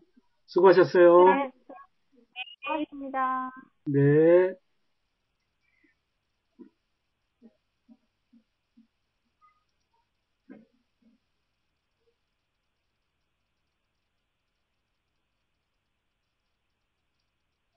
Speaker 1: 수고하셨어요.
Speaker 2: 네. 고맙습니다.
Speaker 1: 네.